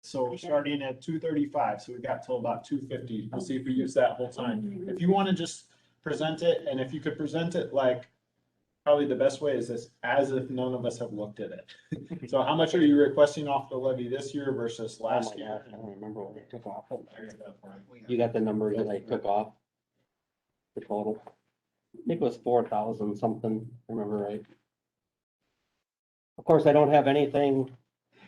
So starting at 235, so we got till about 250. We'll see if we use that whole time. If you want to just present it, and if you could present it like, probably the best way is this, as if none of us have looked at it. So how much are you requesting off the levy this year versus last year? I don't remember what I took off. You got the number that I took off? The total? I think it was 4,000 something, I remember right. Of course, I don't have anything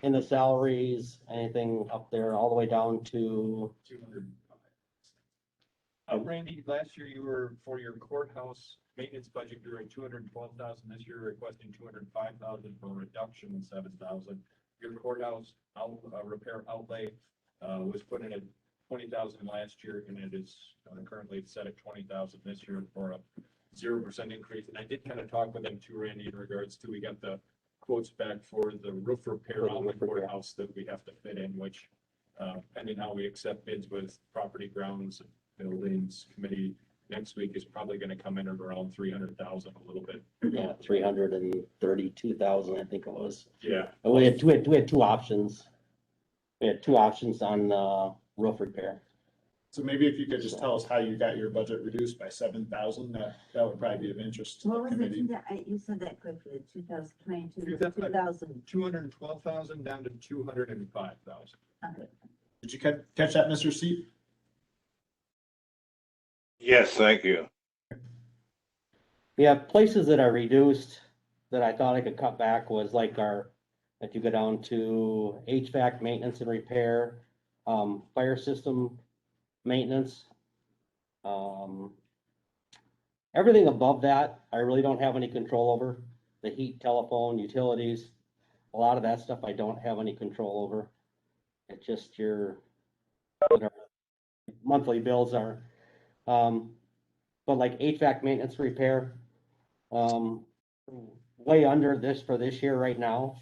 in the salaries, anything up there, all the way down to, 200. Randy, last year you were, for your courthouse maintenance budget, you were at 212,000. This year you're requesting 205,000 for a reduction in 7,000. Your courthouse repair outlay was put in at 20,000 last year, and it is currently set at 20,000 this year for a 0% increase. And I did kind of talk with them too, Randy, in regards to, we got the quotes back for the roof repair on the courthouse that we have to fit in, which depending how we accept bids with property grounds buildings committee next week is probably going to come in at around 300,000, a little bit. yeah, 332,000, I think it was. Yeah. And we had two options. We had two options on roof repair. So maybe if you could just tell us how you got your budget reduced by 7,000, that would probably be of interest to the What was committee. it, you said that quickly, 2022, 2000. 2000. 212,000 down to 205,000. Okay. Did you catch that, Mr. Seep? Yes, thank you. Yeah, places that are reduced that I thought I could cut back was like if you go down to HVAC maintenance and repair, fire system maintenance. Everything above that, I really don't have any control over. The heat, telephone, utilities, a lot of that stuff I don't have any control over. It's just your whatever monthly bills are. But like HVAC maintenance repair, way under this for this year right now.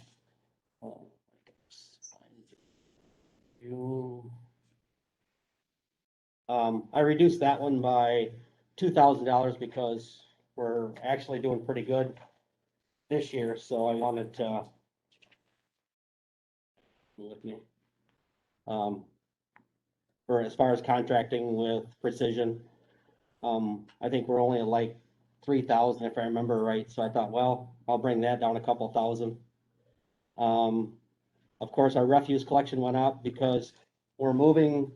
I reduced that one by $2,000 because we're actually doing pretty good this year, so I wanted to with me. For as far as contracting with Precision, I think we're only at like 3,000 if I remember right. So I thought, well, I'll bring that down a couple thousand. Of course, our refuse collection went up because we're moving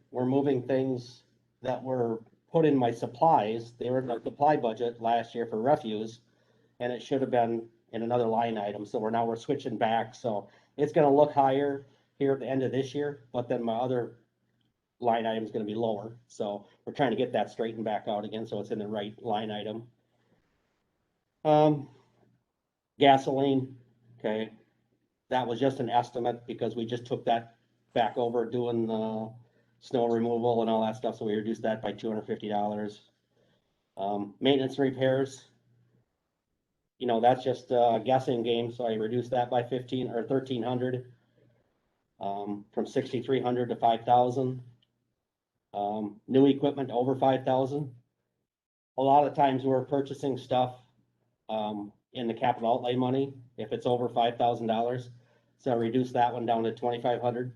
things that were put in my supplies. They were in the supply budget last year for refuse, and it should have been in another line item. So we're switching back. So it's going to look higher here at the end of this year, but then my other line item is going to be lower. So we're trying to get that straightened back out again, so it's in the right line item. Gasoline, okay. That was just an estimate because we just took that back over doing the snow removal and all that stuff. So we reduced that by $250. Maintenance repairs, you know, that's just a guessing game. So I reduced that by 1,500 or 1,300, from 6,300 to 5,000. New equipment over 5,000. A lot of times we're purchasing stuff in the capital outlay money if it's over $5,000. So I reduced that one down to 2,500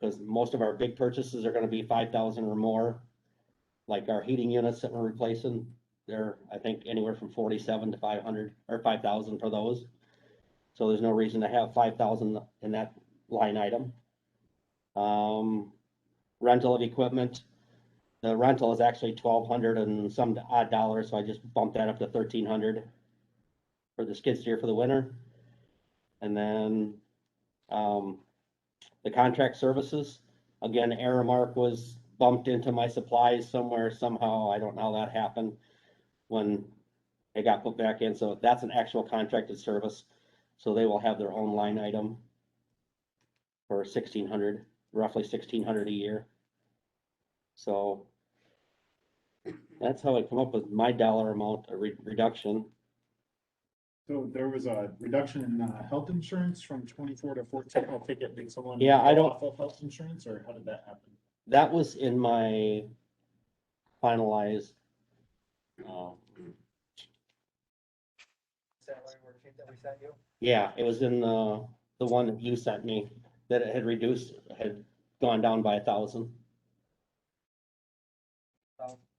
because most of our big purchases are going to be 5,000 or more. Like our heating units that we're replacing, they're I think anywhere from 47 to 500 or 5,000 for those. So there's no reason to have 5,000 in that line item. Rental of equipment. The rental is actually 1,200 and some odd dollars, so I just bumped that up to 1,300 for the skid steer for the winter. And then the contract services, again, Aramark was bumped into my supplies somewhere, somehow. I don't know how that happened when it got put back in. So that's an actual contracted service. So they will have their own line item for 1,600, roughly 1,600 a year. So that's how I come up with my dollar amount of reduction. So there was a reduction in health insurance from 24 to 14. I'll take it. Did someone Yeah, I don't- off of health insurance, or how did that happen? That was in my finalized. Salary worksheet that we sent you? Yeah, it was in the one that you sent me. that it had reduced, had gone down by 1,000.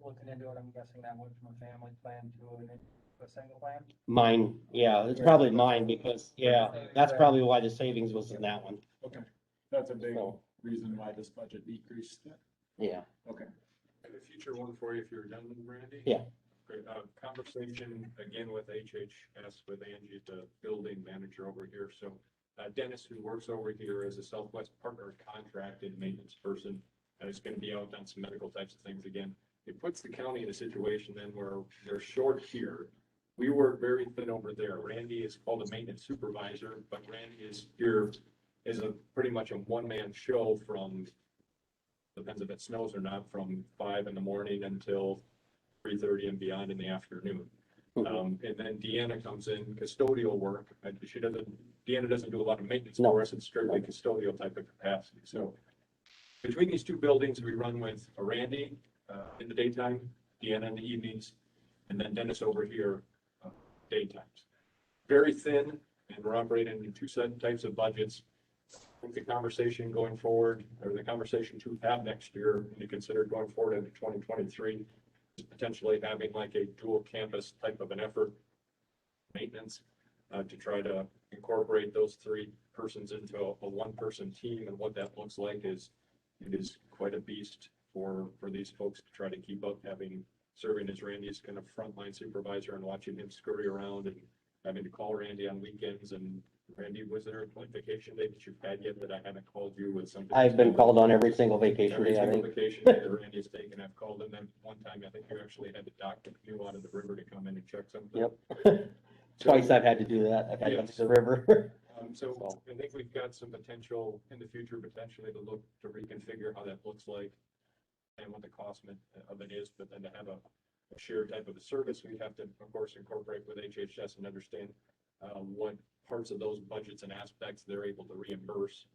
Looking into it, I'm guessing that went from a family plan to a single plan. Mine, yeah, it's probably mine because, yeah, that's probably why the savings was in that one. Okay, that's a big So, reason why this budget decreased. yeah, Okay. And a future one for you if you're done, Randy? Yeah. Great, conversation again with HHS, with Angie, the building manager over here, so. Dennis, who works over here as a Southwest Partner contracted maintenance person, and is gonna be out on some medical types of things again. It puts the county in a situation then where they're short here. We work very thin over there. Randy is called a maintenance supervisor, but Randy is here as a pretty much a one-man show from, depends if it snows or not, from 5 in the morning until 3:30 and beyond in the afternoon. And then Deanna comes in custodial work. Deanna doesn't do a lot of maintenance No. for us. It's strictly custodial type of capacity. So between these two buildings, we run with a Randy in the daytime, Deanna in the evenings, and then Dennis over here daytimes. Very thin, and we're operating in two types of budgets. I think the conversation going forward, or the conversation to have next year, and to consider going forward into 2023, is potentially having like a dual campus type of an effort, maintenance, to try to incorporate those three persons into a one-person team. And what that looks like is, it is quite a beast for these folks to try to keep up, serving as Randy's kind of frontline supervisor and watching him scurry around and having to call Randy on weekends. And Randy, was there a vacation day that you've had yet that I haven't called you with something? I've been called on every single vacation Every day, I single think. vacation day that Randy's taken, I've called him. Then one time, I think you actually had the doctor canoe out of the river to come in and check something. Yep. Twice I've had to do that. I've had to go to the river. So I think we've got some potential in the future, potentially to look to reconfigure how that looks like and what the cost of it is, but then to have a shared type of a service, we have to, of course, incorporate with HHS and understand what parts of those budgets and aspects they're able to reimburse.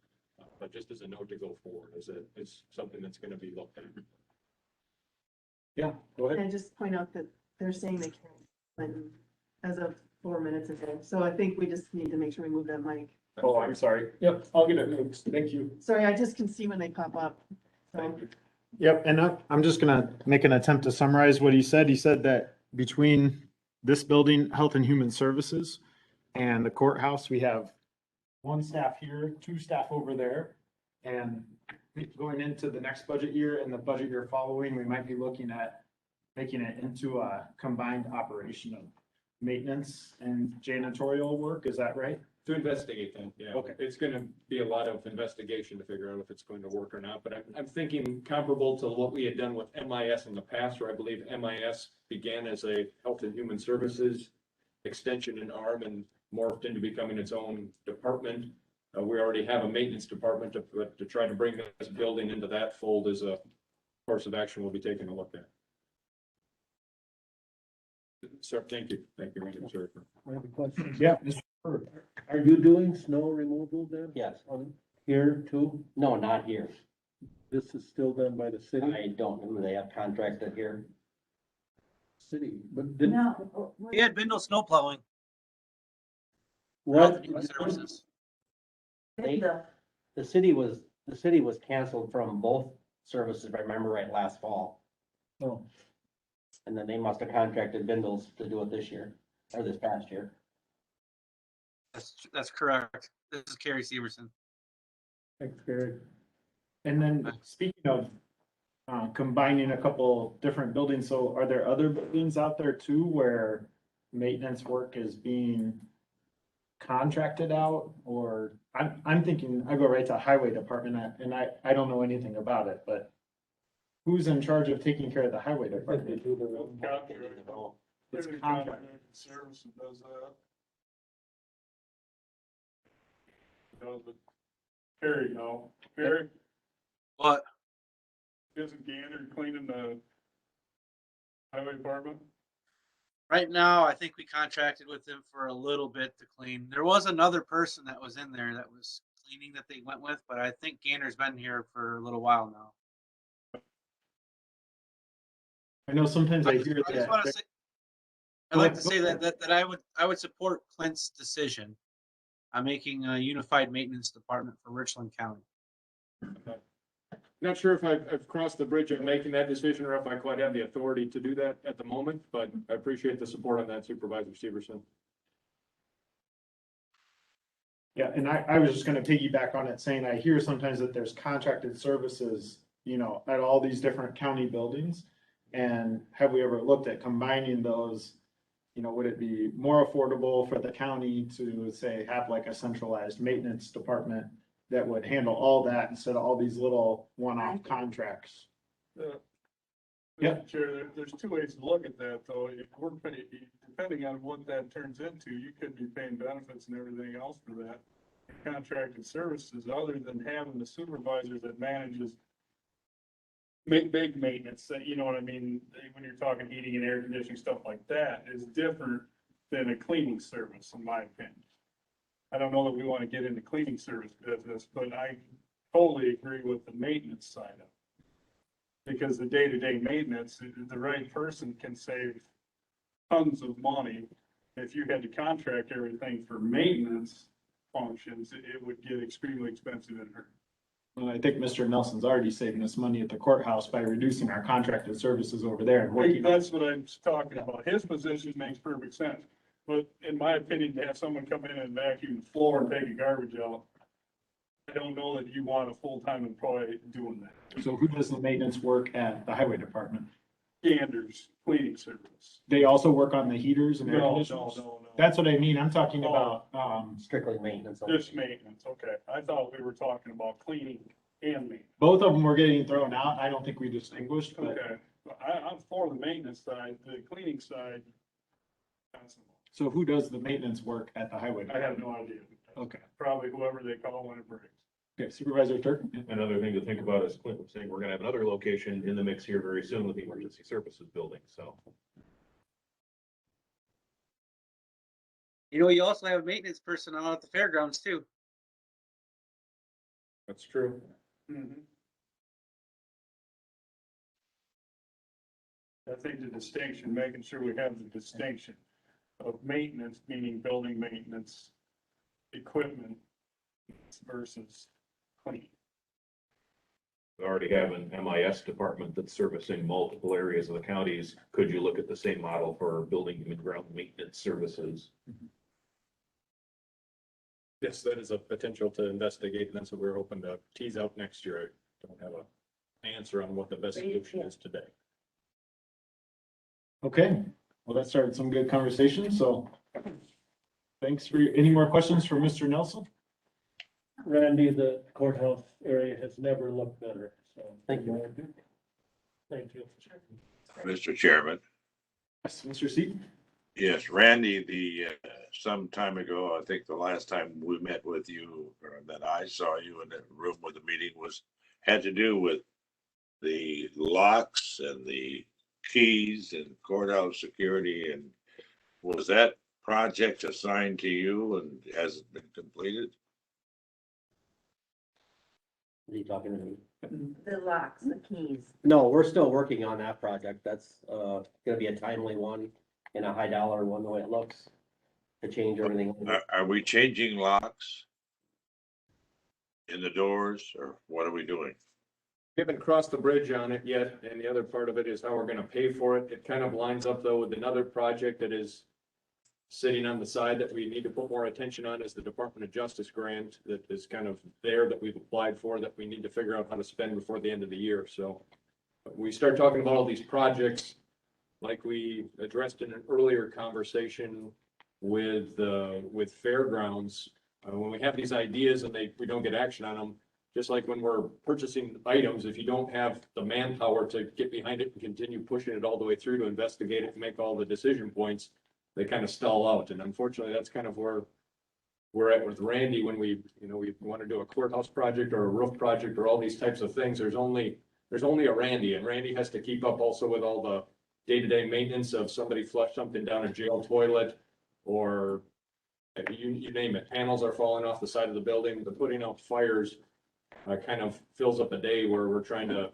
But just as a note to go forward, is something that's going to be looked at. Yeah, go ahead. And just point out that they're saying they can't, as of 4 minutes ago. So I think we just need to make sure we move that mic. Oh, I'm sorry. Yep, I'll get it moved. Thank you. Sorry, I just can see when they pop up. So, Yep, and I'm just gonna make an attempt to summarize what he said. He said that between this building, Health and Human Services, and the courthouse, we have one staff here, two staff over there. And going into the next budget year and the budget year following, we might be looking at making it into a combined operation of maintenance and janitorial work. Is that right? To investigate that, yeah. Okay. It's gonna be a lot of investigation to figure out if it's going to work or not, but I'm thinking comparable to what we had done with MIS in the past, where I believe MIS began as a Health and Human Services extension and arm and morphed into becoming its own department. We already have a maintenance department, to try to bring this building into that fold is a course of action we'll be taking a look at. Sir, thank you, Randy, sir. I have a question. Yeah. Are you doing snow removal then? Yes. On here too? No, not here. This is still done by the city? I don't know. They have contracted here. City, but didn't, No. We had been no snow plowing. what? Human Services. The city was canceled from both services, if I remember right, last fall. Oh, And then they must have contracted Bindles to do it this year, or this past year. That's correct. This is Carrie Severson. thanks, Gary. And then speaking of combining a couple different buildings, so are there other buildings out there too where maintenance work is being contracted out? Or I'm thinking, I go right to highway department and I don't know anything about it, but who's in charge of taking care of the highway department? It's contract. Service that does that. Does it? Perry, no. Perry, What? isn't Gander cleaning the highway department? Right now, I think we contracted with them for a little bit to clean. There was another person that was in there that was cleaning that they went with, but I think Gander's been here for a little while now. I know sometimes I hear I just want to that. say, I'd like to say that I would support Clint's decision. I'm making a unified maintenance department for Richland County. Not sure if I've crossed the bridge of making that decision or if I quite have the authority to do that at the moment, but I appreciate the support on that, Supervisor Severson. Yeah, and I was just gonna piggyback on it, saying I hear sometimes that there's contracted services, you know, at all these different county buildings. And have we ever looked at combining those? You know, would it be more affordable for the county to say, have like a centralized maintenance department that would handle all that instead of all these little one-off contracts? Yeah. Chair, there's two ways to look at that, though. If we're paying, depending on what that turns into, you could be paying benefits and everything else for that. Contracted services, other than having the supervisor that manages big maintenance, that, you know what I mean? When you're talking heating and air conditioning, stuff like that is different than a cleaning service, in my opinion. I don't know that we want to get into cleaning service business, but I totally agree with the maintenance side of it. Because the day-to-day maintenance, the right person can save tons of money. If you had to contract everything for maintenance functions, it would get extremely expensive in her. Well, I think Mr. Nelson's already saving us money at the courthouse by reducing our contracted services over there and working. That's what I'm talking about. His position makes perfect sense. But in my opinion, to have someone come in and vacuum the floor and take a garbage out, I don't know that you want a full-time employee doing that. So who does the maintenance work at the highway department? Standards, cleaning service. They also work on the heaters and air No. conditioners? That's what I mean. I'm talking about, Strictly maintenance. Just maintenance, okay. I thought we were talking about cleaning and maintenance. both of them were getting thrown out. I don't think we distinguished, but Okay, I'm for the maintenance side, the cleaning side. so who does the maintenance work at the highway? I have no idea. Okay. Probably whoever they call when it breaks. Okay, Supervisor Turk? Another thing to think about is Clint was saying, we're gonna have another location in the mix here very soon with the emergency services building, so. You know, you also have maintenance personnel at the fairgrounds too. That's true. Mm-hmm. I think the distinction, making sure we have the distinction of maintenance, meaning building maintenance, equipment versus clean. We already have an MIS department that's servicing multiple areas of the counties. Could you look at the same model for building and ground maintenance services? Yes, that is a potential to investigate, and that's what we're hoping to tease out next year. I don't have an answer on what the best solution is today. Okay, well, that started some good conversation, so thanks for, any more questions for Mr. Nelson? Randy, the courthouse area has never looked better, so. Thank you. Thank you. Mr. Chairman. Yes, Mr. Seaton? Yes, Randy, some time ago, I think the last time we met with you, or that I saw you in the room where the meeting was, had to do with the locks and the keys and courthouse security. And was that project assigned to you and has it been completed? Are you talking to me? The locks, the keys. No, we're still working on that project. That's, gonna be a timely one and a high dollar one, the way it looks, to change everything. Are we changing locks in the doors, or what are we doing? We haven't crossed the bridge on it yet, and the other part of it is how we're gonna pay for it. It kind of lines up though with another project that is sitting on the side that we need to put more attention on, is the Department of Justice grant that is kind of there that we've applied for, that we need to figure out how to spend before the end of the year. So we start talking about all these projects, like we addressed in an earlier conversation with fairgrounds. When we have these ideas and we don't get action on them, just like when we're purchasing items, if you don't have the manpower to get behind it and continue pushing it all the way through to investigate it and make all the decision points, they kind of stall out. And unfortunately, that's kind of where we're at with Randy when we want to do a courthouse project or a roof project or all these types of things. There's only a Randy, and Randy has to keep up also with all the day-to-day maintenance of somebody flushed something down a jail toilet, or you name it. Panels are falling off the side of the building. The putting out fires kind of fills up a day where we're trying to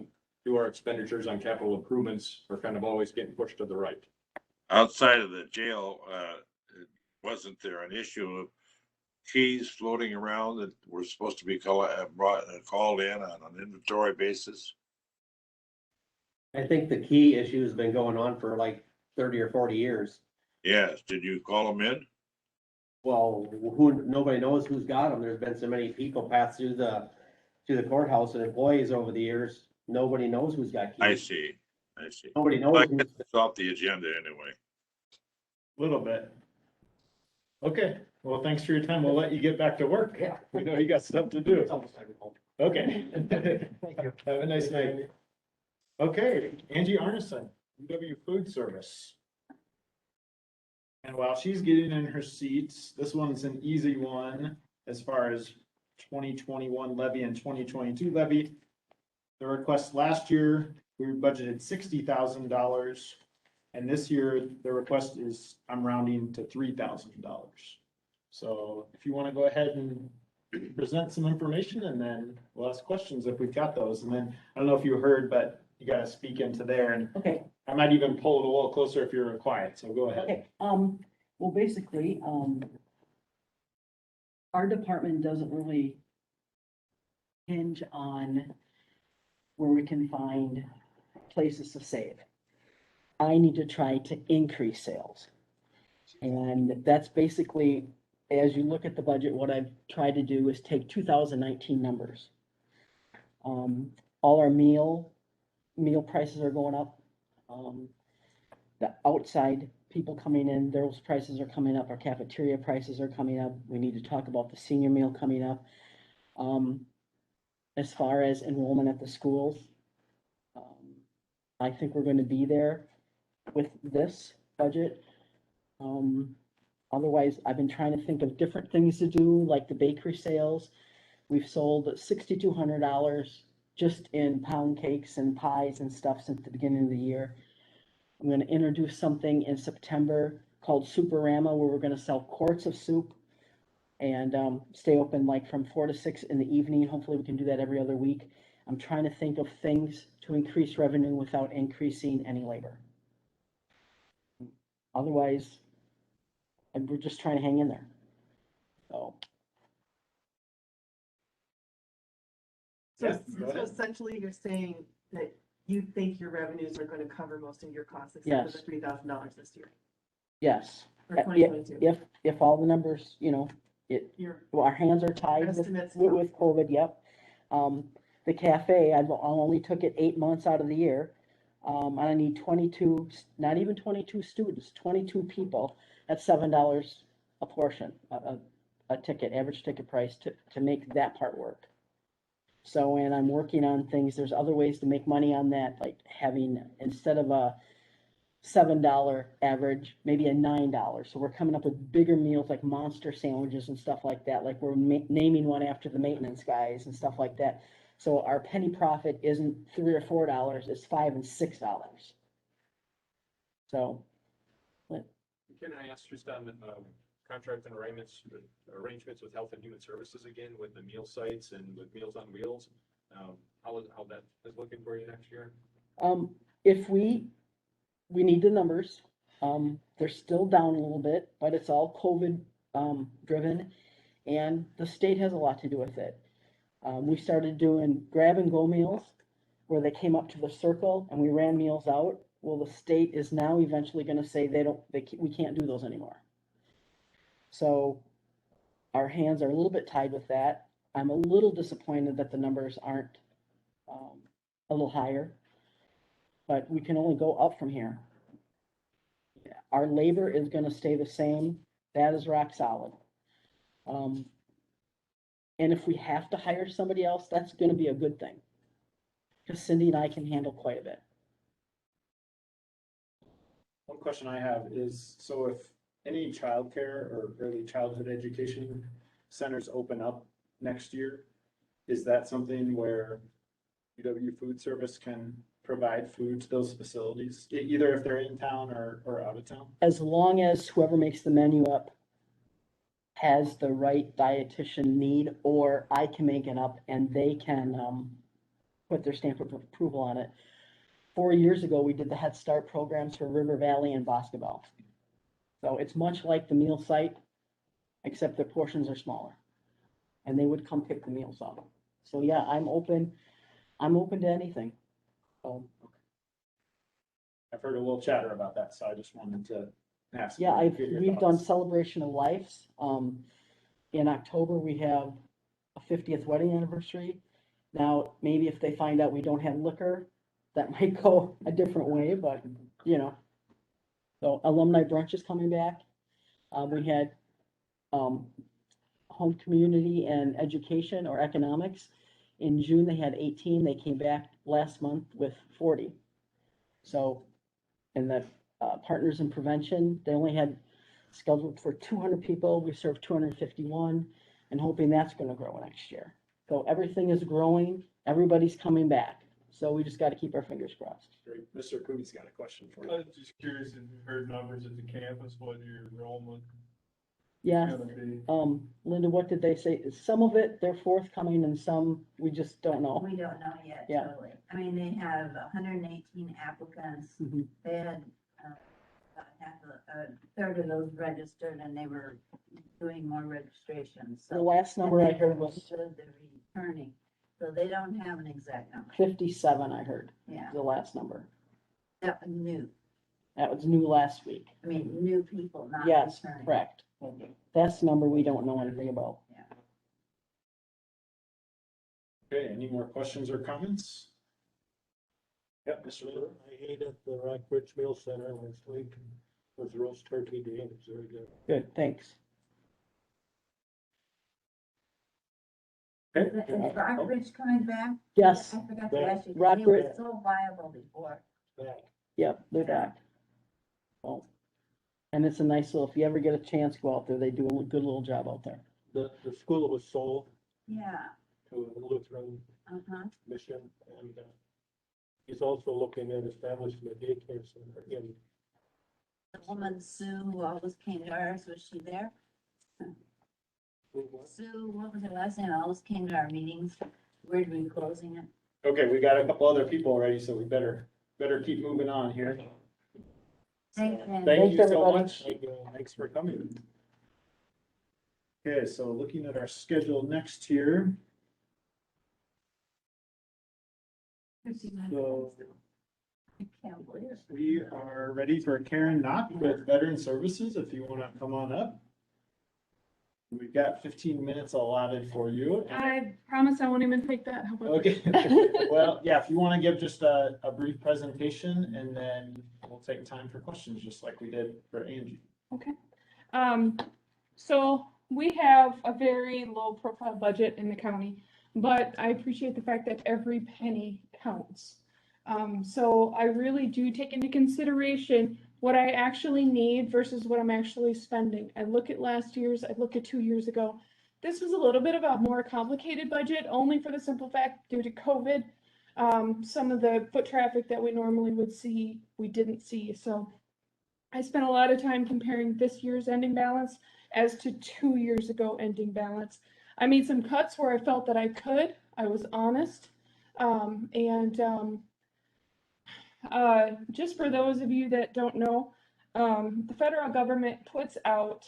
do our expenditures on capital improvements are kind of always getting pushed to the right. Outside of the jail, wasn't there an issue of keys floating around that were supposed to be called in on an inventory basis? I think the key issue has been going on for like 30 or 40 years. Yes, did you call them in? Well, nobody knows who's got them. There's been so many people pass through the courthouse and employees over the years. Nobody knows who's got keys. I see. Nobody I knows guess who's. it's off the agenda anyway. Little bit. Okay, well, thanks for your time. We'll let you get back to work. Yeah. We know you got stuff to do. It's almost time to go. Okay. Thank you. Have a nice night. Okay, Angie Arneson, UW Food Service. And while she's getting in her seats, this one's an easy one as far as 2021 levy and 2022 levy. The request last year, we budgeted $60,000. And this year, the request is, I'm rounding to $3,000. So if you want to go ahead and present some information, and then we'll ask questions if we've got those. And then, I don't know if you heard, but you got to speak into there, and Okay, I might even pull it a little closer if you're quiet, so go ahead. okay, well, basically, our department doesn't really hinge on where we can find places to save. I need to try to increase sales. And that's basically, as you look at the budget, what I've tried to do is take 2019 numbers. All our meal prices are going up. The outside people coming in, those prices are coming up. Our cafeteria prices are coming up. We need to talk about the senior meal coming up. As far as enrollment at the schools, I think we're going to be there with this budget. Otherwise, I've been trying to think of different things to do, like the bakery sales. We've sold $6,200 just in pound cakes and pies and stuff since the beginning of the year. I'm going to introduce something in September called Souperama, where we're going to sell quarts of soup and stay open like from 4 to 6 in the evening. Hopefully we can do that every other week. I'm trying to think of things to increase revenue without increasing any labor. Otherwise, we're just trying to hang in there. So. Yeah, So go ahead. essentially you're saying that you think your revenues are going to cover most of your costs except Yes. for the $3,000 this year Yes, or 2022. if all the numbers, Your our hands are tied estimates. with COVID, yep. The cafe, I only took it 8 months out of the year. And I need 22, not even 22 students, 22 people at $7 a portion, a ticket, average ticket price to make that part work. So, and I'm working on things, there's other ways to make money on that, like having, instead of a $7 average, maybe a $9. So we're coming up with bigger meals like monster sandwiches and stuff like that. Like we're naming one after the maintenance guys and stuff like that. So our penny profit isn't $3 or $4, it's $5 and $6. So. Can I ask just on contract and arrangements with Health and Human Services again, with the meal sites and with Meals on Wheels? How that is looking for you next year? If we need the numbers, they're still down a little bit, but it's all COVID driven, and the state has a lot to do with it. We started doing grab and go meals where they came up to the circle and we ran meals out. Well, the state is now eventually going to say we can't do those anymore. So our hands are a little bit tied with that. I'm a little disappointed that the numbers aren't a little higher, but we can only go up from here. Our labor is going to stay the same. That is rock solid. And if we have to hire somebody else, that's going to be a good thing, because Cindy and I can handle quite a bit. One question I have is, so if any childcare or early childhood education centers open up next year, is that something where UW Food Service can provide food to those facilities, either if they're in town or out of town? As long as whoever makes the menu up has the right dietitian need, or I can make it up and they can put their stamp of approval on it. 4 years ago, we did the Head Start programs for River Valley and Boscobel. So it's much like the meal site. except their portions are smaller. And they would come pick the meals up. So yeah, I'm open to anything. I've heard a little chatter about that, so I just wanted to ask. Yeah, you, get your we've done thoughts. celebration of lives. In October, we have a 50th wedding anniversary. Now, maybe if they find out we don't have liquor, that might go a different way, but, you know. So Alumni Brunch is coming back. We had, home community and education or economics. In June, they had 18. They came back last month with 40. So, and the partners in prevention, they only had scheduled for 200 people. We served 251 and hoping that's going to grow next year. So everything is growing. Everybody's coming back. So we just got to keep our fingers crossed. Great. Mr. Cooney's got a question for I you. was just curious if you heard numbers at the campus, what your enrollment Yeah. gonna be. Linda, what did they say? Some of it, they're forthcoming and some we just don't know. We don't know yet, Yeah. totally. I mean, they have 118 applicants. Mhm. They had about a third of those registered and they were doing more registrations. The So last number I heard was they're returning. So they don't have an exact number. 57, I heard, Yeah, the last number. that was new. That was new last week. I mean, new people, not Yes, returning. correct. That's the number we don't know anything about. Okay, any more questions or comments? Yep, Mr. Little. I ate at the Rockbridge Meal Center last week. It was roast turkey day, and it's very good. Good, thanks. Okay. Is Rockbridge coming back? Yes, I forgot to Yeah. ask you, 'cause they were Rockbridge- so viable before. Back. yep, they're back. Oh. And it's a nice little, if you ever get a chance, go out there. They do a good little job out there. The school was sold Yeah, to a Lutheran uh-huh. mission, and he's also looking at establishing a daycare center in. The woman Sue, who always came to ours, was she there? Sue, what was her last name? Always came to our meetings. Where are we closing it? Okay, we got a couple other people already, so we better keep moving on here. Thanks, Randy. Thank you Thanks, so everybody. much. Thanks for coming. Okay, so looking at our schedule next here. So I can't believe it. we are ready for Karen Knock with Veteran Services, if you want to come on up. We've got 15 minutes allotted for you. I promise I won't even take that. How about Okay, well, yeah, if you want to give just a brief presentation and then we'll take time for questions, just like we did for Angie. Okay. So we have a very low profile budget in the county, but I appreciate the fact that every penny counts. So I really do take into consideration what I actually need versus what I'm actually spending. I look at last year's, I look at 2 years ago. This was a little bit of a more complicated budget, only for the simple fact due to COVID. Some of the foot traffic that we normally would see, we didn't see. So I spent a lot of time comparing this year's ending balance as to 2 years ago ending balance. I made some cuts where I felt that I could. I was honest. Just for those of you that don't know, the federal government puts out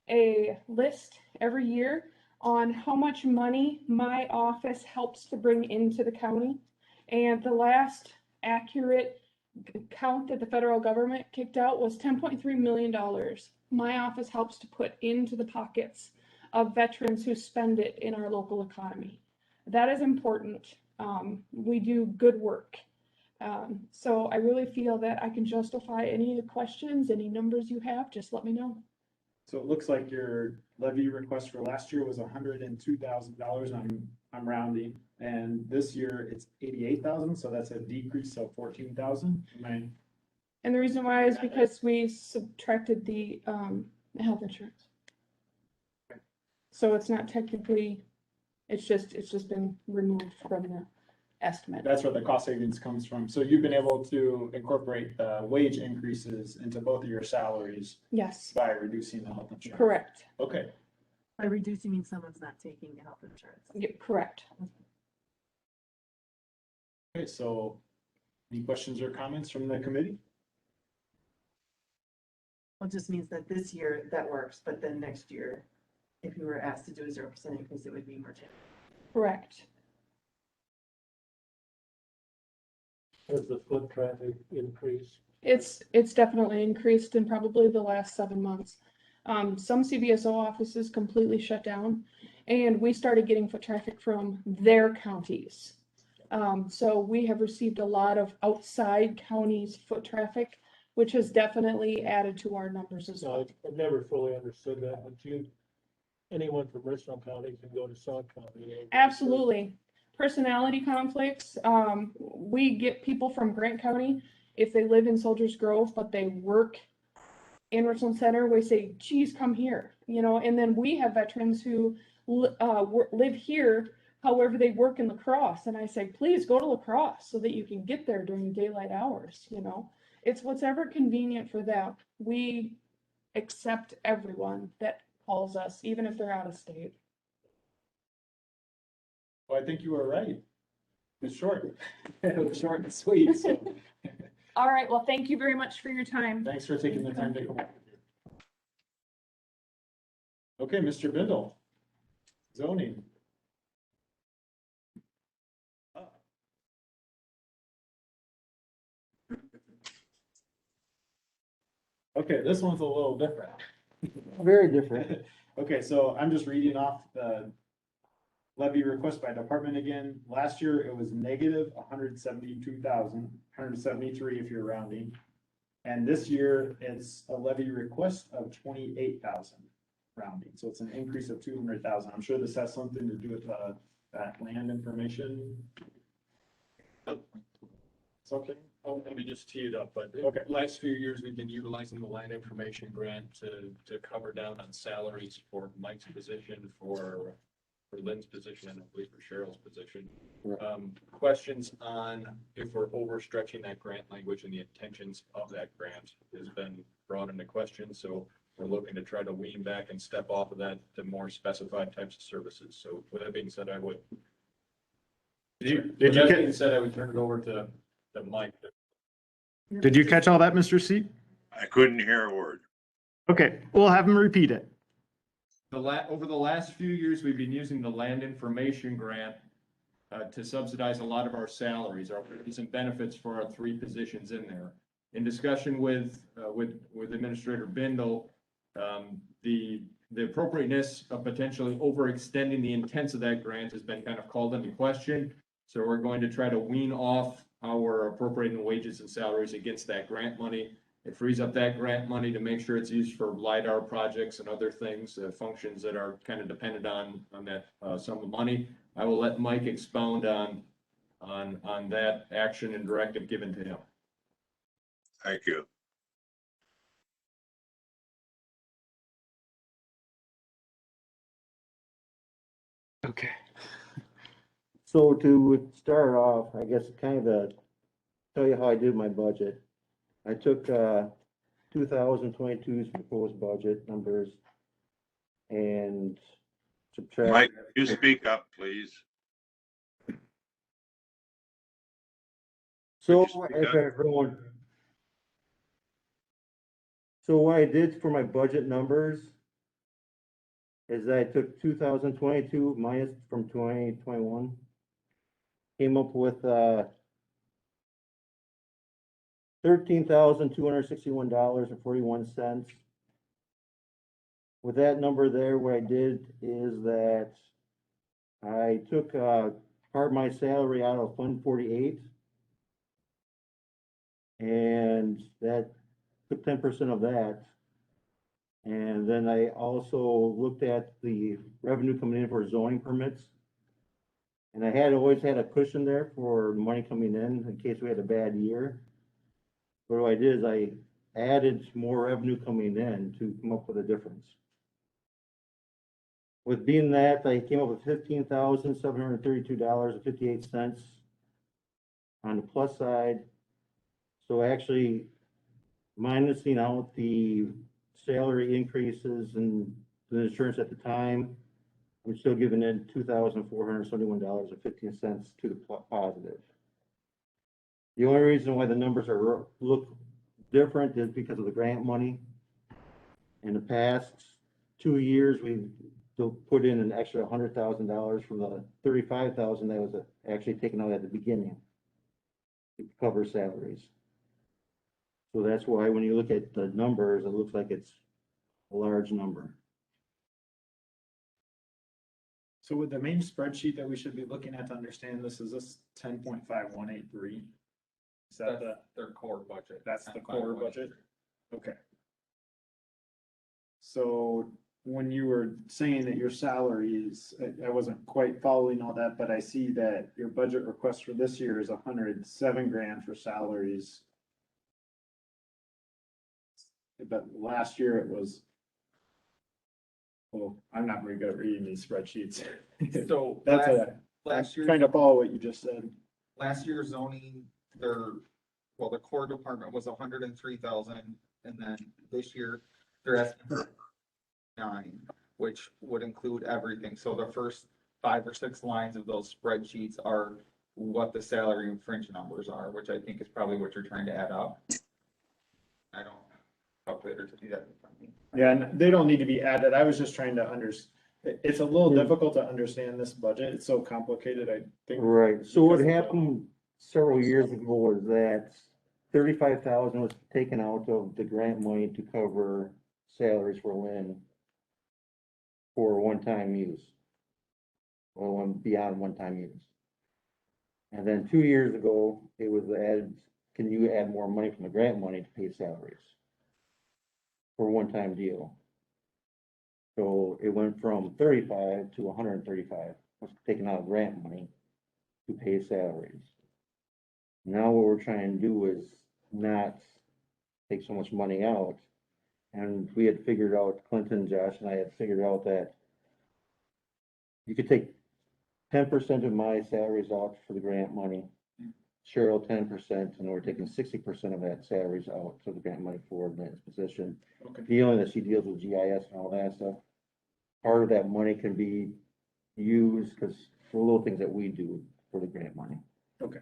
a list every year on how much money my office helps to bring into the county. And the last accurate count that the federal government kicked out was $10.3 million. My office helps to put into the pockets of veterans who spend it in our local economy. That is important. We do good work. So I really feel that I can justify any questions, any numbers you have, just let me know. So it looks like your levy request for last year was $102,000. I'm rounding, and this year it's 88,000. So that's a decrease of 14,000. And the reason why is because we subtracted the health insurance. So it's not technically, it's just been removed from the estimate. That's where the cost savings comes from. So you've been able to incorporate the wage increases into both of your salaries Yes, by reducing the health insurance. correct. Okay. By reducing means someone's not taking health insurance. Yeah, correct. Okay, so any questions or comments from the committee? Well, it just means that this year that works, but then next year if you were asked to do a 0% increase, it would be more challenging. Correct. Has the foot traffic increased? It's definitely increased in probably the last 7 months. Some CVSO offices completely shut down, and we started getting foot traffic from their counties. So we have received a lot of outside counties foot traffic, which has definitely added to our numbers as well. No, I've never fully understood that, but anyone from Richland County can go to Sauk County. Absolutely. Personality conflicts. We get people from Grant County, if they live in Soldiers Grove, but they work in Richland Center, we say, geez, come here, and then we have veterans who live here, however, they work in La Crosse, and I say, please go to La Crosse so that you can get there during daylight hours, It's whatever convenient for them. We accept everyone that calls us, even if they're out of state. Well, I think you were right. It's short. It was short and sweet, so. All right, well, thank you very much for your time. Thanks for taking the time to come up. Okay, Mr. Bindle. Zoning. Okay, this one's a little different. Very different. Okay, so I'm just reading off the levy request by department again. Last year, it was negative 172,000, 173 if you're rounding. And this year, it's a levy request of 28,000 rounding. So it's an increase of 200,000. I'm sure this has something to do with that land information. Something? Let me just tee it up, but Okay. last few years, we've been utilizing the land information grant to cover down on salaries for Mike's position, for Lynn's position, and I believe for Cheryl's position. Questions on if we're overstretching that grant language and the intentions of that grant has been brought into question, so we're looking to try to wean back and step off of that to more specified types of services. So with that being said, I would. Did With you that get- being said, I would turn it over to Mike. Did you catch all that, Mr. C? I couldn't hear a word. Okay, we'll have him repeat it. Over the last few years, we've been using the land information grant to subsidize a lot of our salaries, our wages and benefits for our 3 positions in there. In discussion with Administrator Bindle, the appropriateness of potentially overextending the intents of that grant has been kind of called into question. So we're going to try to wean off our appropriating wages and salaries against that grant money. It frees up that grant money to make sure it's used for LiDAR projects and other things, functions that are kind of dependent on that sum of money. I will let Mike expound on that action and directive given to him. Thank you. Okay. So to start off, I guess kind of tell you how I did my budget. I took 2022's proposed budget numbers and subtract. Mike, you speak up, please. So Could you speak if up? everyone, so what I did for my budget numbers is I took 2022 minus from 2021, came up with $13,261.41. With that number there, what I did is that I took part of my salary out of Fund 48, and that took 10% of that. And then I also looked at the revenue coming in for zoning permits. And I had always had a cushion there for money coming in case we had a bad year. But what I did is I added more revenue coming in to come up with a difference. With being that, I came up with $15,732.58 on the plus side. So actually minusing out the salary increases and the insurance at the time, I'm still giving in $2,471.15 to the positive. The only reason why the numbers look different is because of the grant money. In the past 2 years, we've to put in an extra $100,000 from the 35,000 that was actually taken out at the beginning to cover salaries. So that's why when you look at the numbers, it looks like it's a large number. So with the main spreadsheet that we should be looking at to understand this, is this 10.5183? Is that Their core budget. that's the core budget? Okay. So when you were saying that your salaries, I wasn't quite following all that, but I see that your budget request for this year is 107 grand for salaries. But last year it was, well, I'm not very good at reading these spreadsheets. So That's last year, trying to follow what you just said. last year zoning, the core department was 103,000, and then this year they're asking for 9, which would include everything. So the first 5 or 6 lines of those spreadsheets are what the salary and fringe numbers are, which I think is probably what you're trying to add up. I don't calculator to do that in front of me. Yeah, and they don't need to be added. I was just trying to it's a little difficult to understand this budget. It's so complicated, I think. Right, so what happened several years ago was that 35,000 was taken out of the grant money to cover salaries for Lynn for one-time use. Or beyond one-time use. And then 2 years ago, it was added, can you add more money from the grant money to pay salaries? For a one-time deal. So it went from 35 to 135, was taken out of grant money to pay salaries. Now what we're trying to do is not take so much money out. And we had figured out, Clinton, Josh, and I had figured out that you could take 10% of my salaries out for the grant money, Cheryl 10%, and we're taking 60% of that salaries out for the grant money for Lynn's position. Okay. Feeling that she deals with GIS and all that stuff. Part of that money can be used because for little things that we do for the grant money. Okay.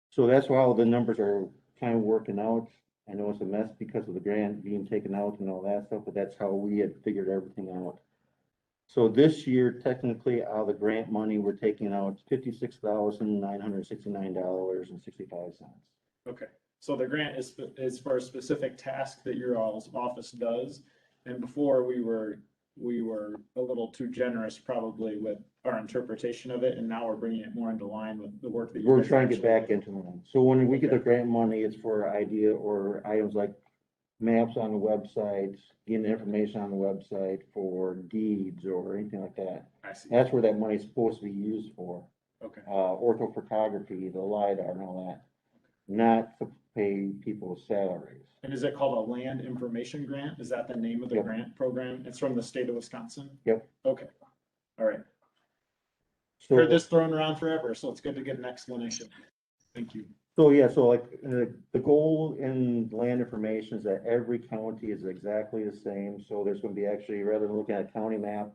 So that's why all the numbers are kind of working out. I know it's a mess because of the grant being taken out and all that stuff, but that's how we had figured everything out. So this year, technically, out of the grant money, we're taking out $56,969.65. Okay, so the grant is for a specific task that your all's office does. And before we were a little too generous probably with our interpretation of it, and now we're bringing it more into line with the work that We're trying to get back into them. So when we get the grant money, it's for idea or items like maps on the website, getting information on the website for deeds or anything like that. I see. That's where that money's supposed to be used for. Okay. Orthophotography, the LiDAR and all that, not to pay people's salaries. And is it called a land information grant? Is that the name of the Yep. grant program? It's from the state of Wisconsin? Yep. Okay, all right. So, Heard this thrown around forever, so it's good to get an explanation. Thank you. so yeah, so like the goal in land information is that every county is exactly the same. So there's going to be actually, rather than looking at a county map,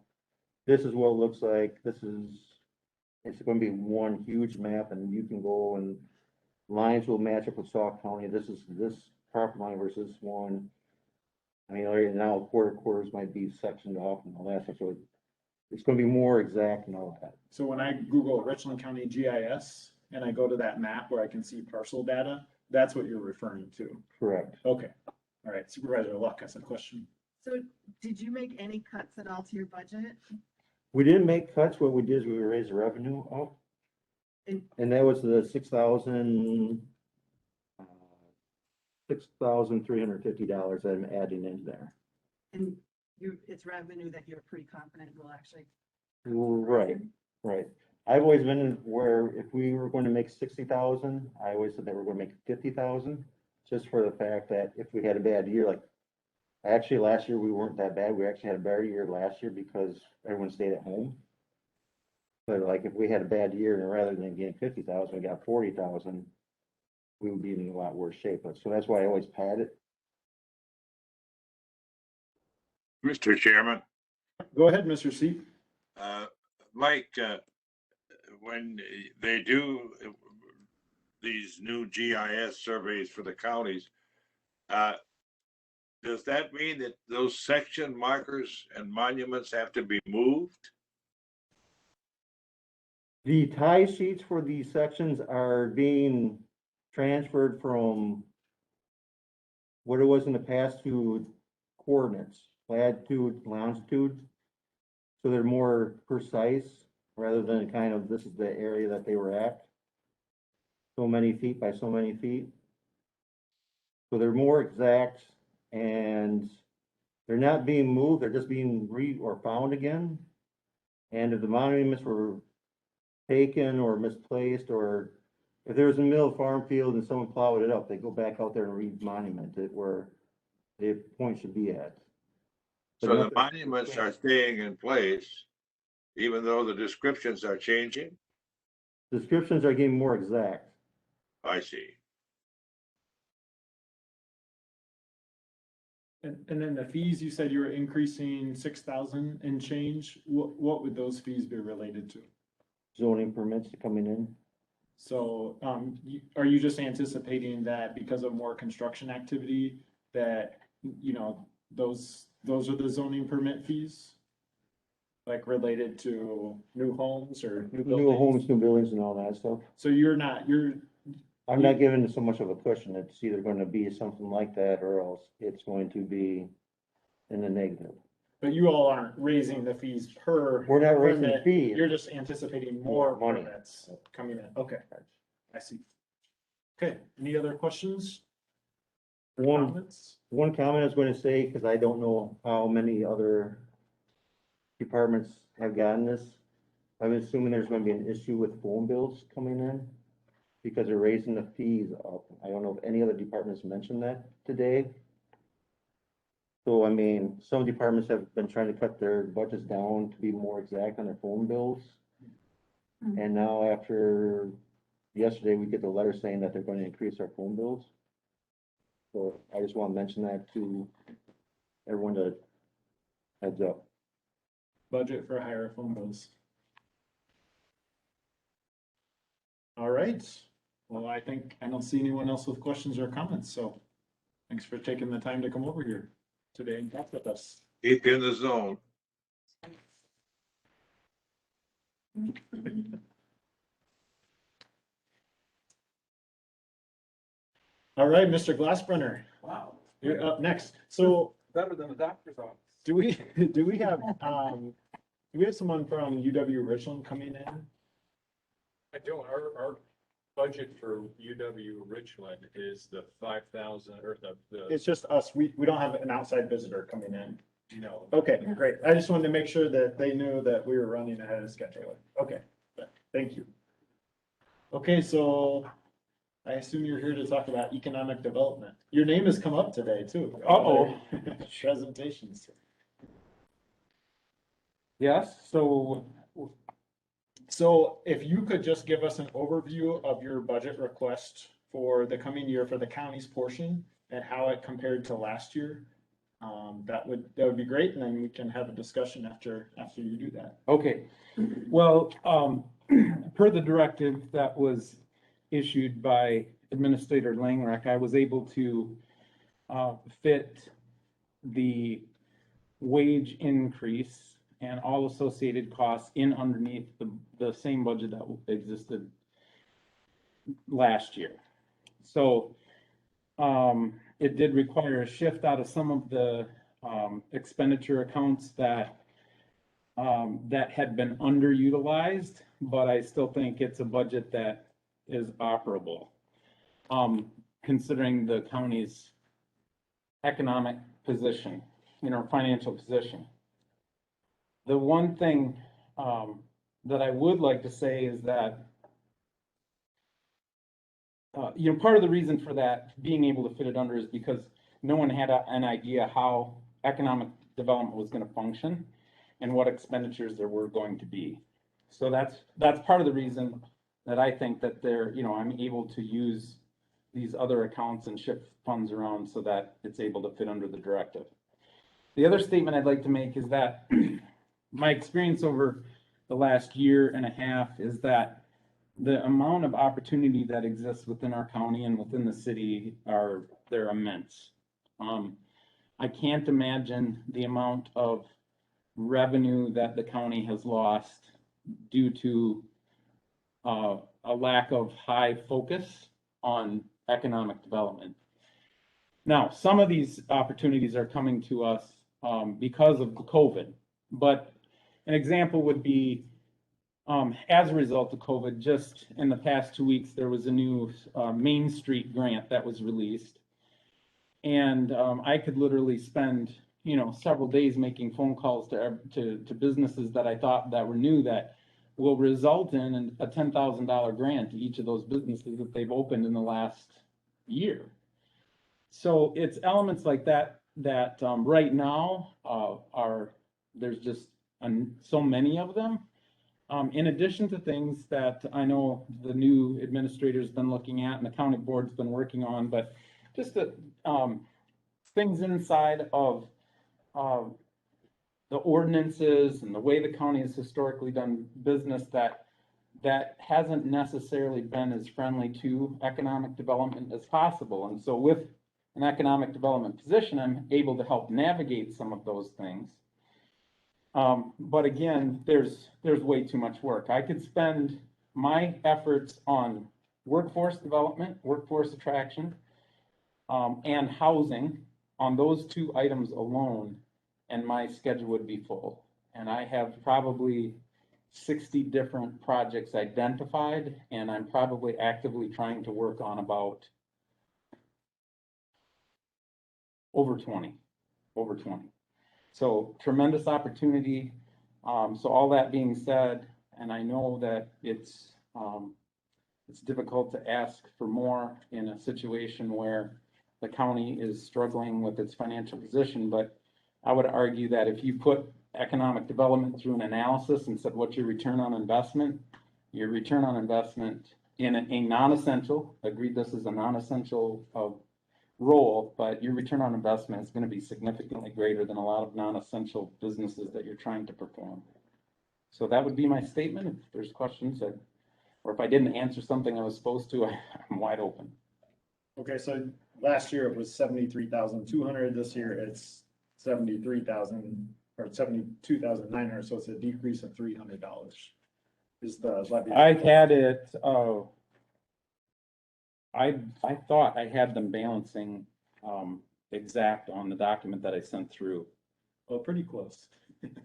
this is what it looks like. It's going to be one huge map, and you can go and lines will match up with Sauk County. This is this property line versus one. I mean, right now quarters might be sectioned off and all that stuff. So it's going to be more exact and all that. So when I Google Richland County GIS and I go to that map where I can see parcel data, that's what you're referring to. Correct. Okay, all right, Supervisor Luck has a question. So did you make any cuts at all to your budget? We didn't make cuts. What we did is we raised the revenue up. And that was the $6,350 that I'm adding in there. And it's revenue that you're pretty confident will actually. Right, right. I've always been where if we were going to make 60,000, I always said that we're going to make 50,000, just for the fact that if we had a bad year, like actually last year we weren't that bad. We actually had a better year last year because everyone stayed at home. But like if we had a bad year and rather than getting 50,000, we got 40,000, we would be in a lot worse shape. But so that's why I always pad it. Mr. Chairman, Go ahead, Mr. Seep. Mike, when they do these new GIS surveys for the counties, Does that mean that those section markers and monuments have to be moved? The tie sheets for these sections are being transferred from what it was in the past to coordinates, latitude, longitude. So they're more precise rather than kind of, this is the area that they were at. So many feet by so many feet. So they're more exact and they're not being moved, they're just being or found again. And if the monuments were taken or misplaced, or if there was a middle farm field and someone plowed it up, they go back out there and re-monument it where the point should be at. But So the nothing- monuments are staying in place, even though the descriptions are changing? Descriptions are getting more exact. I see. And then the fees, you said you were increasing 6,000 and change. What would those fees be related to? Zoning permits coming in. So, are you just anticipating that because of more construction activity, that, you know, those are the zoning permit fees? Like related to new homes or new New buildings? homes, new buildings and all that stuff. So I'm not giving so much of a cushion. It's either gonna be something like that or else it's going to be in the negative. but you all aren't raising the fees per. We're not raising the permit. fee. You're just anticipating more More money. permits coming in. Okay, I see. Okay, any other questions? or One, comments? one comment I was gonna say, because I don't know how many other departments have gotten this. I'm assuming there's gonna be an issue with phone bills coming in because they're raising the fees up. I don't know if any other departments mentioned that today. So, I mean, some departments have been trying to cut their budgets down to be more exact on their phone bills. And now after yesterday, we get the letter saying that they're going to increase our phone bills. So I just want to mention that to everyone to heads up. Budget for higher phone bills. All right, well, I think, I don't see anyone else with questions or comments, so thanks for taking the time to come over here today and talk with us. Keep in the zone. All right, Mr. Glassbrenner, Wow. you're up next. So Better than the doctor's office. do we have someone from UW Richland coming in? I don't, our budget for UW Richland is the 5,000 or the, It's just us. We don't have an outside visitor coming in. you know, Okay, great. I just wanted to make sure that they knew that we were running ahead of schedule. Okay, thank you. Okay, so I assume you're here to talk about economic development. Your name has come up today too. Uh-oh. Presentations. Yes, so So if you could just give us an overview of your budget request for the coming year for the county's portion and how it compared to last year, that would be great, and then we can have a discussion after you do that. okay, well, per the directive that was issued by Administrator Langreck, I was able to fit the wage increase and all associated costs in underneath the same budget that existed last year. So it did require a shift out of some of the expenditure accounts that had been underutilized, but I still think it's a budget that is operable, considering the county's economic position, financial position. The one thing that I would like to say is that, part of the reason for that being able to fit it under is because no one had an idea how economic development was going to function and what expenditures there were going to be. So that's part of the reason that I think that I'm able to use these other accounts and shift funds around so that it's able to fit under the directive. The other statement I'd like to make is that my experience over the last year and a half is that the amount of opportunity that exists within our county and within the city they're immense. I can't imagine the amount of revenue that the county has lost due to a lack of high focus on economic development. Now, some of these opportunities are coming to us because of the COVID, but an example would be as a result of COVID, just in the past 2 weeks, there was a new Main Street grant that was released. And I could literally spend, several days making phone calls to businesses that I thought that were new that will result in a $10,000 grant to each of those businesses that they've opened in the last year. So it's elements like that right now there's just so many of them. In addition to things that I know the new administrator's been looking at and the county board's been working on, but just the things inside of the ordinances and the way the county has historically done business that hasn't necessarily been as friendly to economic development as possible. And so with an economic development position, I'm able to help navigate some of those things. But again, there's way too much work. I could spend my efforts on workforce development, workforce attraction, and housing on those two items alone, and my schedule would be full. And I have probably 60 different projects identified, and I'm probably actively trying to work on about over 20. So tremendous opportunity. So all that being said, and I know that it's difficult to ask for more in a situation where the county is struggling with its financial position, but I would argue that if you put economic development through an analysis and said, what's your return on investment? Your return on investment in a non-essential, agreed this is a non-essential role, but your return on investment is going to be significantly greater than a lot of non-essential businesses that you're trying to perform. So that would be my statement. If there's questions, or if I didn't answer something I was supposed to, I'm wide open. Okay, so last year it was 73,200. This year it's 73,000 or 72,900. So it's a decrease of $300. Is the levy? I had it. I thought I had them balancing exact on the document that I sent through. Well, pretty close.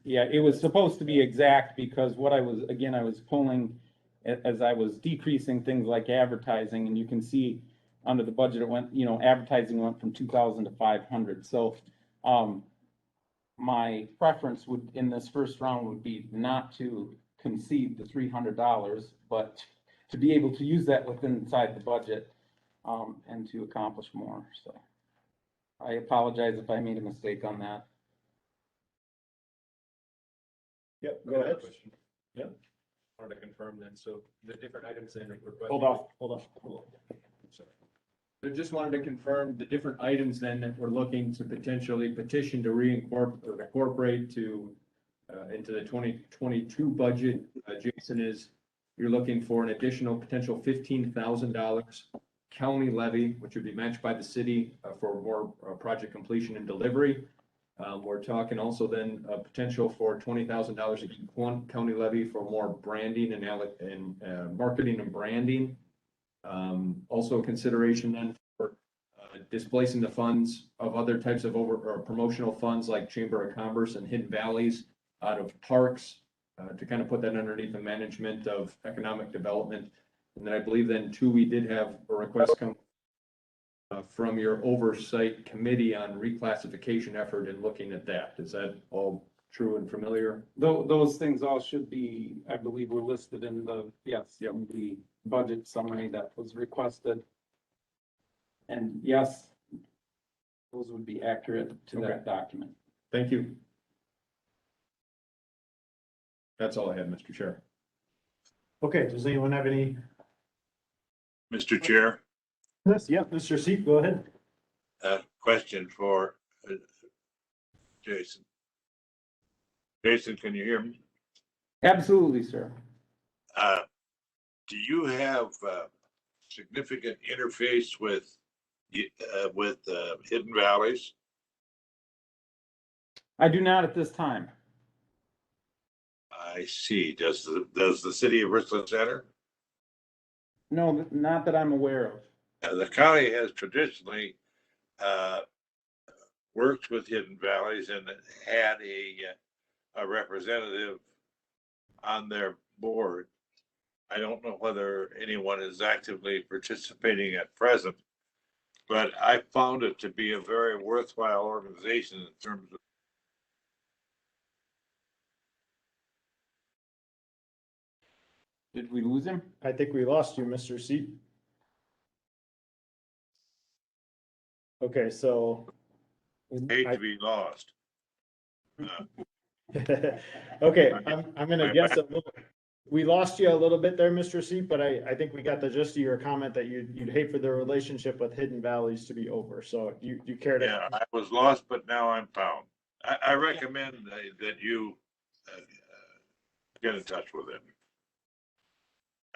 Yeah, it was supposed to be exact because what I was pulling as I was decreasing things like advertising, and you can see under the budget it went, advertising went from 2,000 to 500. So my preference would in this first round would be not to concede the $300, but to be able to use that inside the budget and to accomplish more. So I apologize if I made a mistake on that. Yep, go ahead. Question. Yep. Wanted to confirm then, so the different items then. Hold on. Sorry. I just wanted to confirm the different items then that we're looking to potentially petition to incorporate to into the 2022 budget. Jason, you're looking for an additional potential $15,000 county levy, which would be matched by the city for more project completion and delivery. We're talking also then a potential for $20,000 county levy for more branding and marketing and branding. Also consideration then for displacing the funds of other types of promotional funds like Chamber of Commerce and Hidden Valleys out of parks to kind of put that underneath the management of economic development. And then I believe then too, we did have a request come from your oversight committee on reclassification effort and looking at that. Is that all true and familiar? Those things all should be, I believe, were listed in the budget summary that was requested. And yes, those would be accurate to that document. Thank you. That's all I had, Mr. Chair. Okay, does anyone have any? Mr. Chair, Yeah, Mr. Seat, go ahead. question for Jason. Jason, can you hear me? Absolutely, sir. Do you have significant interface with Hidden Valleys? I do not at this time. I see. Does the city of Richland Center? No, not that I'm aware of. The county has traditionally uh, worked with Hidden Valleys and had a representative on their board. I don't know whether anyone is actively participating at present, but I found it to be a very worthwhile organization in terms of. Did we lose him? I think we lost you, Mr. Seat. Okay, so. Hate to be lost. Okay, I'm gonna guess we lost you a little bit there, Mr. Seat, but I think we got the gist of your comment that you'd hate for the relationship with Hidden Valleys to be over, so you care to. Yeah, I was lost, but now I'm found. I recommend that you get in touch with him.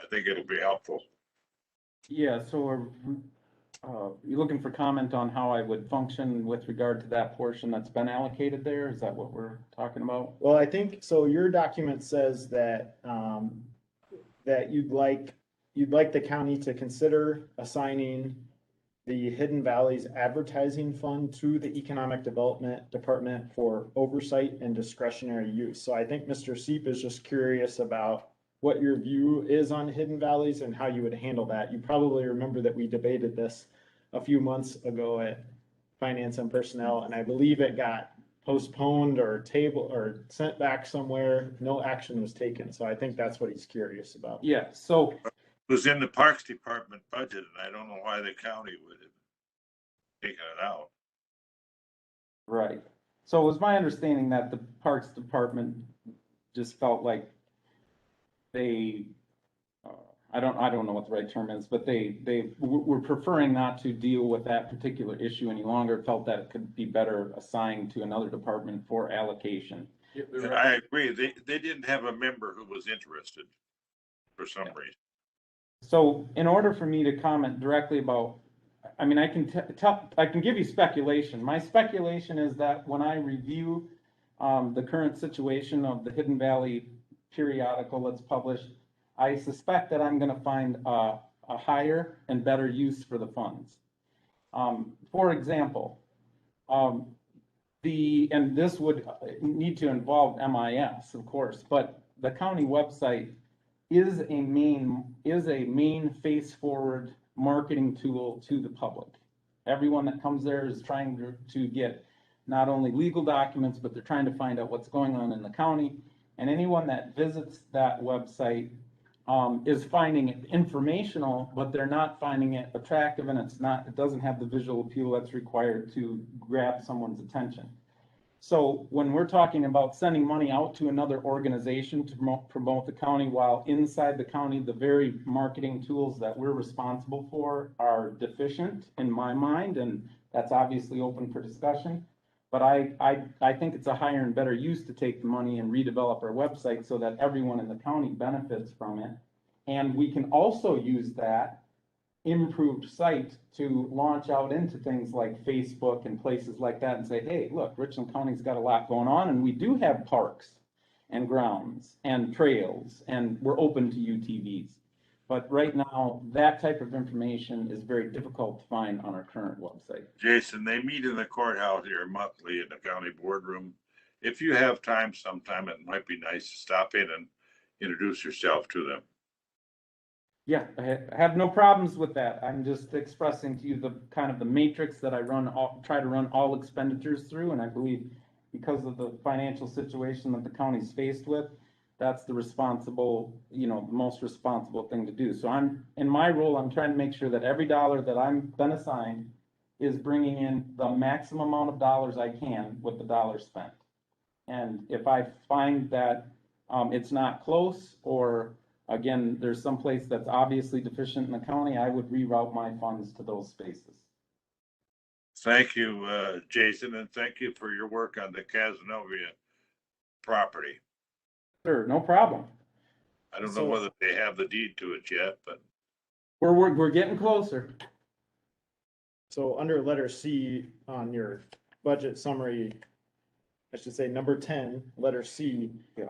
I think it'll be helpful. Yeah, so you're looking for comment on how I would function with regard to that portion that's been allocated there? Is that what we're talking about? Well, I think, so your document says that, that you'd like the county to consider assigning the Hidden Valleys Advertising Fund to the Economic Development Department for oversight and discretionary use. So I think Mr. Seep is just curious about what your view is on Hidden Valleys and how you would handle that. You probably remember that we debated this a few months ago at Finance and Personnel, and I believe it got postponed or sent back somewhere. No action was taken. So I think that's what he's curious about. Yeah, so it was in the Parks Department budget, and I don't know why the county would have taken it out. right. So it was my understanding that the Parks Department just felt like they, I don't know what the right term is, but they were preferring not to deal with that particular issue any longer, felt that it could be better assigned to another department for allocation. And I agree. They didn't have a member who was interested for some reason. So in order for me to comment directly about, I mean, I can give you speculation. My speculation is that when I review the current situation of the Hidden Valley periodical that's published, I suspect that I'm going to find a higher and better use for the funds. For example, and this would need to involve MIS, of course, but the county website is a main face forward marketing tool to the public. Everyone that comes there is trying to get not only legal documents, but they're trying to find out what's going on in the county. And anyone that visits that website is finding it informational, but they're not finding it attractive, and it doesn't have the visual appeal that's required to grab someone's attention. So when we're talking about sending money out to another organization to promote the county, while inside the county, the very marketing tools that we're responsible for are deficient in my mind, and that's obviously open for discussion. But I think it's a higher and better use to take the money and redevelop our website so that everyone in the county benefits from it. And we can also use that improved site to launch out into things like Facebook and places like that and say, hey, look, Richland County's got a lot going on, and we do have parks and grounds and trails, and we're open to UTVs. But right now, that type of information is very difficult to find on our current website. Jason, they meet in the courthouse here monthly in the county boardroom. If you have time sometime, it might be nice to stop in and introduce yourself to them. Yeah, I have no problems with that. I'm just expressing to you the kind of the matrix that I try to run all expenditures through, and I believe because of the financial situation that the county's faced with, that's the most responsible thing to do. So in my role, I'm trying to make sure that every dollar that I'm been assigned is bringing in the maximum amount of dollars I can with the dollars spent. And if I find that it's not close, or again, there's some place that's obviously deficient in the county, I would reroute my funds to those spaces. Thank you, Jason, and thank you for your work on the Casanova property. Sure, no problem. I don't know whether they have the deed to it yet, but we're getting closer. So under letter C on your budget summary, I should say number 10, letter C. Yeah.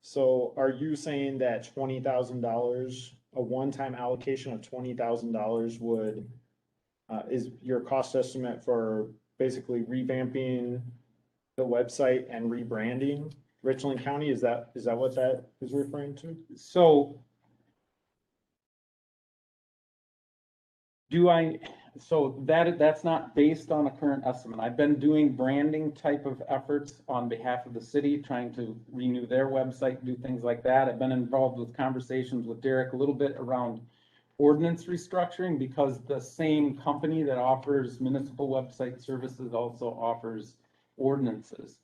So are you saying that $20,000, a one-time allocation of $20,000 would, is your cost estimate for basically revamping the website and rebranding Richland County? Is that what that is referring to? So that's not based on a current estimate. I've been doing branding type of efforts on behalf of the city, trying to renew their website, do things like that. I've been involved with conversations with Derek a little bit around ordinance restructuring, because the same company that offers municipal website services also offers ordinances.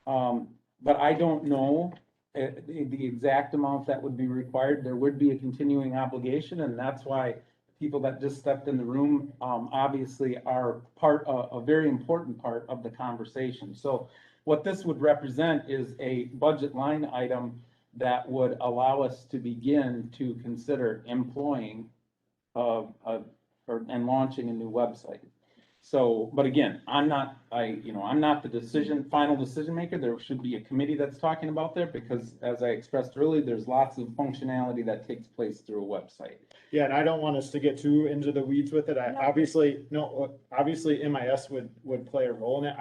But I don't know the exact amount that would be required. There would be a continuing obligation, and that's why people that just stepped in the room, obviously are a very important part of the conversation. So what this would represent is a budget line item that would allow us to begin to consider employing and launching a new website. So, but again, I'm not the final decision maker. There should be a committee that's talking about there, because as I expressed earlier, there's lots of functionality that takes place through a website. Yeah, and I don't want us to get too into the weeds with it. Obviously MIS would play a role in it.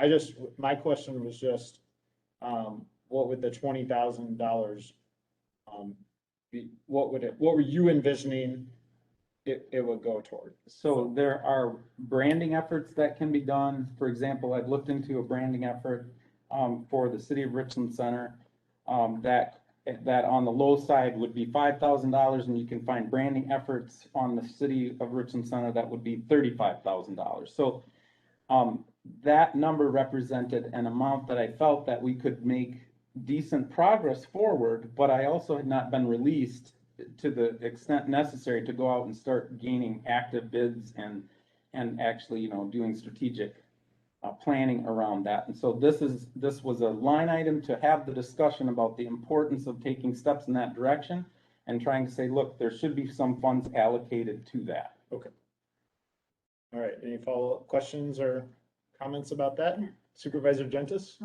My question was just, what would the $20,000, what were you envisioning it would go toward? So there are branding efforts that can be done. For example, I've looked into a branding effort for the city of Richland Center that on the low side would be $5,000, and you can find branding efforts on the city of Richland Center that would be $35,000. So that number represented an amount that I felt that we could make decent progress forward, but I also had not been released to the extent necessary to go out and start gaining active bids and actually, doing strategic planning around that. And so this was a line item to have the discussion about the importance of taking steps in that direction and trying to say, look, there should be some funds allocated to that. Okay. All right, any follow-up questions or comments about that? Supervisor Gentis?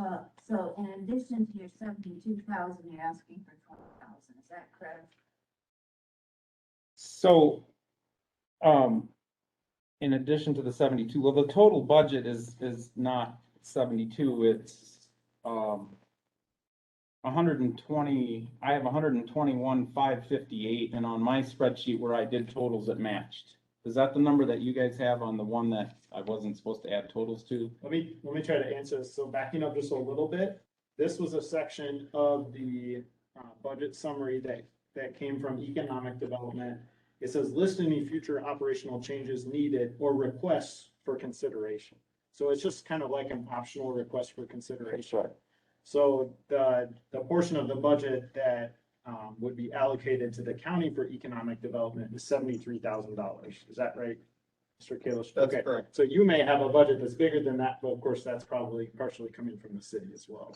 So in addition to your 72,000, you're asking for 20,000, is that correct? So, in addition to the 72, well, the total budget is not 72, it's, 120, I have 121,558, and on my spreadsheet where I did totals, it matched. Is that the number that you guys have on the one that I wasn't supposed to add totals to? Let me try to answer this. So backing up just a little bit, this was a section of the budget summary that came from economic development. It says list any future operational changes needed or requests for consideration. So it's just kind of like an optional request for consideration. Right. So the portion of the budget that would be allocated to the county for economic development is $73,000. Is that right, Mr. Kalish? That's Okay. correct. So you may have a budget that's bigger than that, but of course that's probably partially coming from the city as well.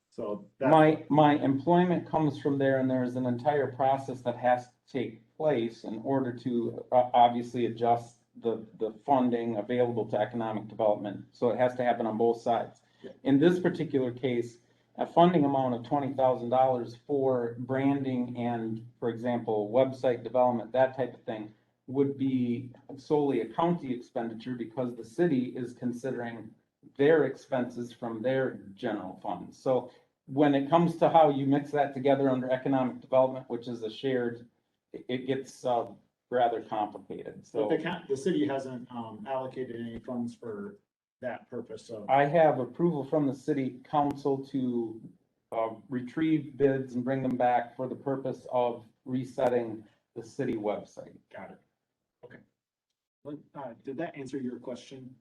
So my employment comes from there, and there's an entire process that has to take place in order to obviously adjust the funding available to economic development. So it has to happen on both sides. Yeah. In this particular case, a funding amount of $20,000 for branding and, for example, website development, that type of thing, would be solely a county expenditure, because the city is considering their expenses from their general funds. So when it comes to how you mix that together under economic development, which is a shared, it gets rather complicated. So the city hasn't allocated any funds for that purpose. So I have approval from the city council to retrieve bids and bring them back for the purpose of resetting the city website. got it. Okay. Did that answer your question?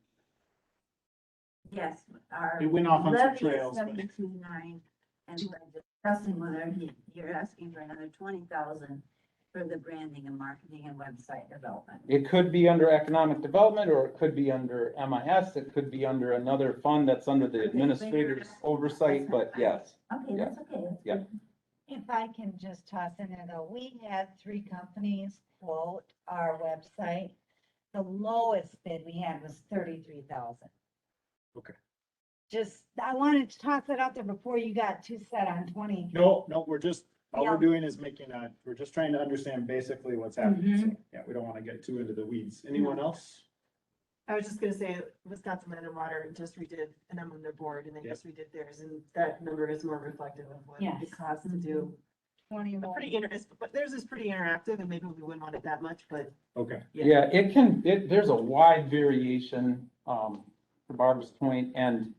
Yes, our. It went off on some levy is trails, but- 72,900, and we're discussing whether you're asking for another 20,000 for the branding and marketing and website development. It could be under economic development, or it could be under MIS, it could be under another fund that's under the administrator's oversight, but yes. Okay, Yeah. that's okay. That's Yeah. good. If I can just toss in there though, we had 3 companies quote our website. The lowest bid we had was 33,000. Okay. just, I wanted to toss that out there before you got too set on 20. No, we're just, all Yeah. we're doing is we're just trying to understand basically what's happening. So, yeah, we don't want to get too into the weeds. Anyone else? I was just gonna say, Wisconsin Land and Water just redid, and I'm on their board, and they just redid theirs, and that number is more reflective of what Yes. it costs to do. 21. Pretty interesting, but theirs is pretty interactive, and maybe we wouldn't want it that much, but Okay. Yeah, there's a wide variation, to Barbara's point, and,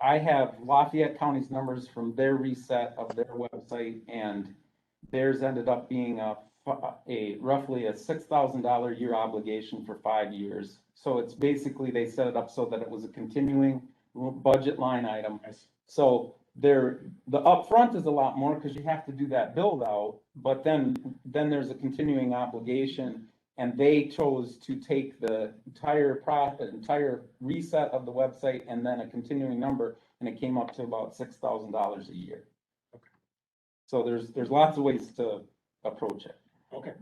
I have Lafayette County's numbers from their reset of their website, and theirs ended up being roughly a $6,000 a year obligation for 5 years. So it's basically, they set it up so that it was a continuing budget line item. So the upfront is a lot more because you have to do that build out, but then there's a continuing obligation. And they chose to take the entire reset of the website and then a continuing number, and it came up to about $6,000 a year. Okay. So there's lots of ways to approach it. Okay,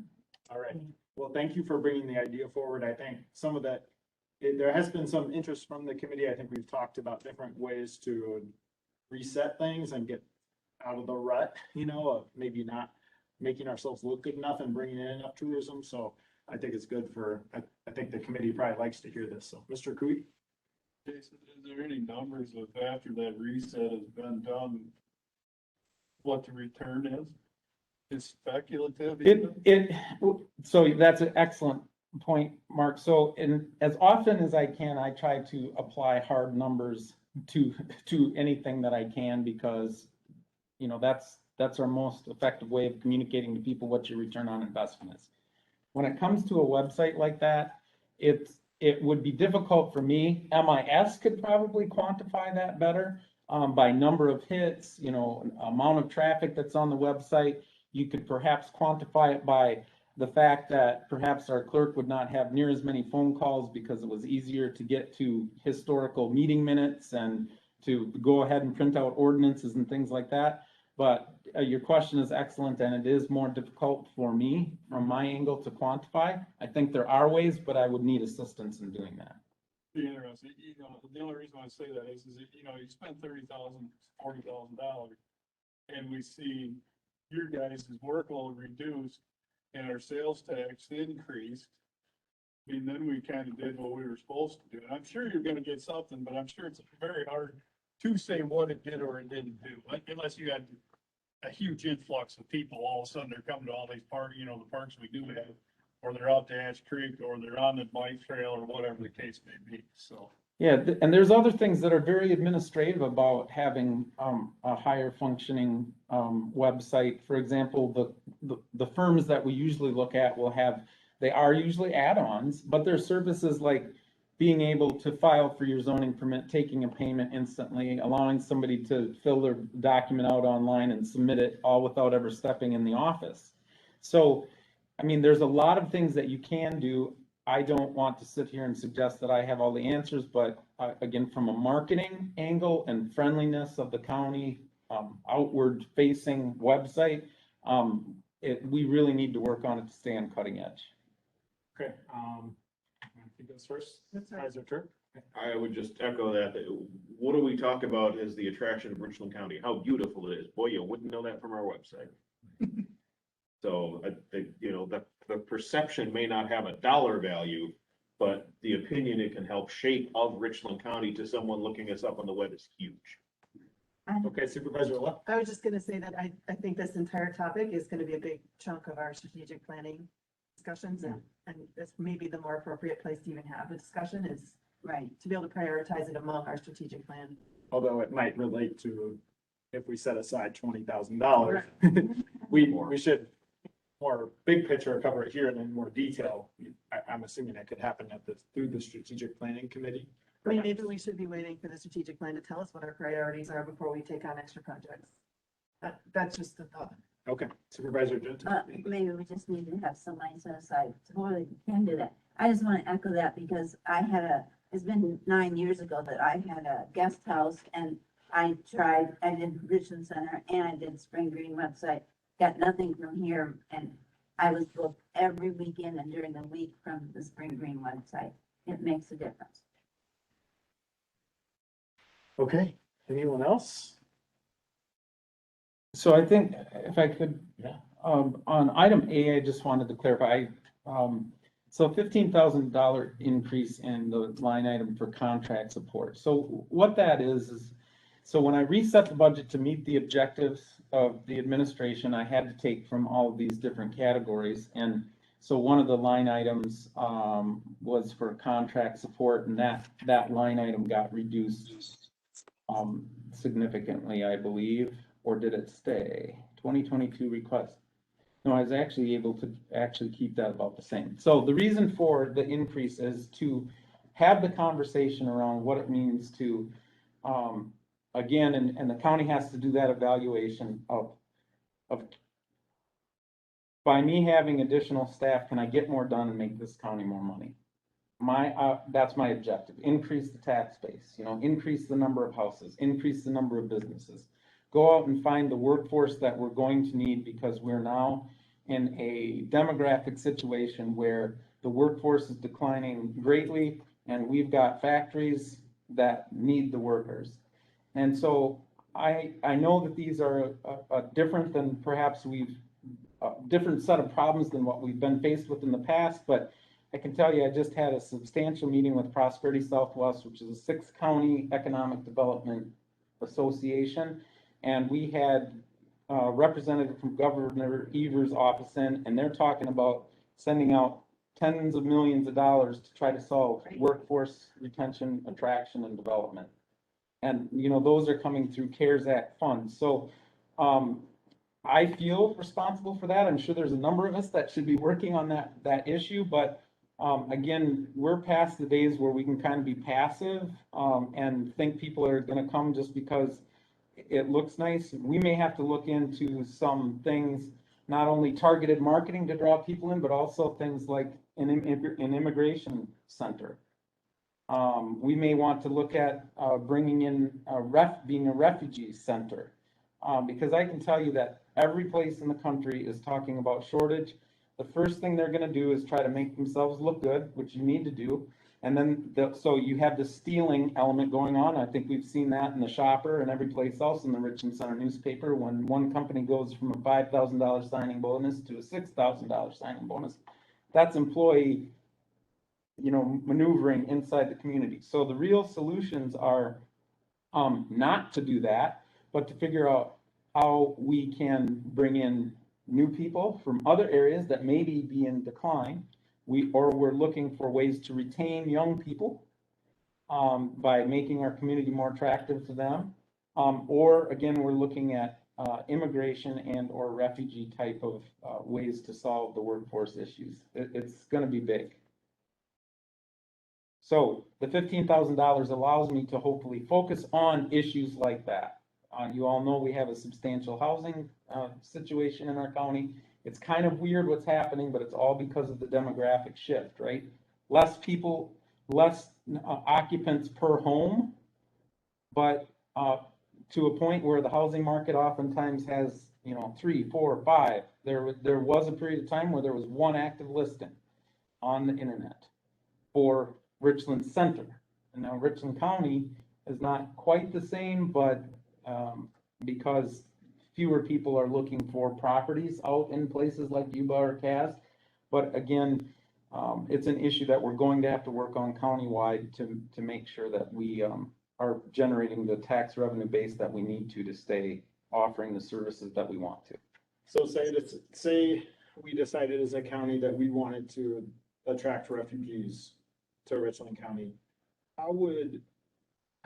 all right. Well, thank you for bringing the idea forward. I think some of that, there has been some interest from the committee. I think we've talked about different ways to reset things and get out of the rut, of maybe not making ourselves look good enough and bringing in enough tourism. So I think it's good I think the committee probably likes to hear this. So, Mr. Cooey? Jason, is there any numbers with after that reset has been done, what the return is? It's speculative. So that's an excellent point, Mark. So as often as I can, I try to apply hard numbers to anything that I can, because, that's our most effective way of communicating to people what your return on investment is. When it comes to a website like that, it would be difficult for me. MIS could probably quantify that better, by number of hits, amount of traffic that's on the website. You could perhaps quantify it by the fact that perhaps our clerk would not have near as many phone calls because it was easier to get to historical meeting minutes and to go ahead and print out ordinances and things like that. But your question is excellent, and it is more difficult for me from my angle to quantify. I think there are ways, but I would need assistance in doing that. Be interesting, the only reason I say that is you spend $30,000, $40,000, and we see your guys' workload reduced and our sales tax increased. I mean, then we kind of did what we were supposed to do. And I'm sure you're gonna get something, but I'm sure it's very hard to say what it did or it didn't do, unless you had a huge influx of people. All of a sudden they're coming to all these parks, the parks we do have, or they're out to Ash Creek, or they're on the bike trail, or whatever the case may be, so. Yeah, and there's other things that are very administrative about having a higher functioning website. For example, the firms that we usually look at they are usually add-ons, but there's services like being able to file for your zoning permit, taking a payment instantly, allowing somebody to fill their document out online and submit it all without ever stepping in the office. So, I mean, there's a lot of things that you can do. I don't want to sit here and suggest that I have all the answers, but again, from a marketing angle and friendliness of the county, outward facing website, we really need to work on it to stay on cutting edge. Okay, I think that's first. Kaiser Turk. I would just echo that. What do we talk about as the attraction of Richland County? How beautiful it is. Boy, you wouldn't know that from our website. So I think, the perception may not have a dollar value, but the opinion it can help shape of Richland County to someone looking us up on the web is huge. Okay, Supervisor Left. I was just gonna say that I think this entire topic is gonna be a big chunk of our strategic planning discussions, and this may be the more appropriate place to even have the discussion is to be able to prioritize it among our strategic plan. Although it might relate to if we set aside $20,000, we should more big picture cover it here and in more detail. I'm assuming that could happen through the strategic planning committee. I mean, maybe we should be waiting for the strategic plan to tell us what our priorities are before we take on extra projects. That's just the thought. Okay, Supervisor Jones. Maybe we just need to have some money set aside so we can do that. I just want to echo that because it's been 9 years ago that I had a guest house and I did Richland Center and I did Spring Green website, got nothing from here, and I was booked every weekend and during the week from the Spring Green website. It makes a difference. Okay, anyone else? So I think if I could, Yeah. on item A, I just wanted to clarify, so $15,000 increase in the line item for contract support. So what that is, so when I reset the budget to meet the objectives of the administration, I had to take from all of these different categories. And so one of the line items, was for contract support, and that line item got reduced, significantly, I believe, or did it stay? 2022 request. No, I was actually able to actually keep that about the same. So the reason for the increase is to have the conversation around what it means to, again, and the county has to do that evaluation of by me having additional staff, can I get more done and make this county more money? That's my objective. Increase the tax base, increase the number of houses, increase the number of businesses. Go out and find the workforce that we're going to need, because we're now in a demographic situation where the workforce is declining greatly, and we've got factories that need the workers. And so I know that these are different than perhaps a different set of problems than what we've been faced with in the past, but I can tell you, I just had a substantial meeting with Prosperity Southwest, which is a 6-county economic development association. And we had a representative from Governor Evers' office in, and they're talking about sending out tens of millions of dollars to try to solve workforce retention, attraction, and development. And, those are coming through CARES Act funds. So I feel responsible for that. I'm sure there's a number of us that should be working on that issue, but again, we're past the days where we can kind of be passive and think people are going to come just because it looks nice. We may have to look into some things, not only targeted marketing to draw people in, but also things like an immigration center. We may want to look at bringing in being a refugee center, because I can tell you that every place in the country is talking about shortage. The first thing they're going to do is try to make themselves look good, which you need to do. And then, so you have the stealing element going on. I think we've seen that in the Shopper and every place else in the Richland Center newspaper. When one company goes from a $5,000 signing bonus to a $6,000 signing bonus, that's employee, maneuvering inside the community. So the real solutions are not to do that, but to figure out how we can bring in new people from other areas that maybe be in decline. We're looking for ways to retain young people by making our community more attractive to them. Or again, we're looking at immigration and or refugee type of ways to solve the workforce issues. It's going to be big. So the $15,000 allows me to hopefully focus on issues like that. You all know we have a substantial housing situation in our county. It's kind of weird what's happening, but it's all because of the demographic shift, right? Less people, less occupants per home, but to a point where the housing market oftentimes has, 3, 4, 5. There was a period of time where there was one active listing on the internet for Richland Center. And now Richland County is not quite the same, but because fewer people are looking for properties out in places like Yuba or Cass. But again, it's an issue that we're going to have to work on countywide to make sure that we are generating the tax revenue base that we need to stay offering the services that we want to. So say we decided as a county that we wanted to attract refugees to Richland County. How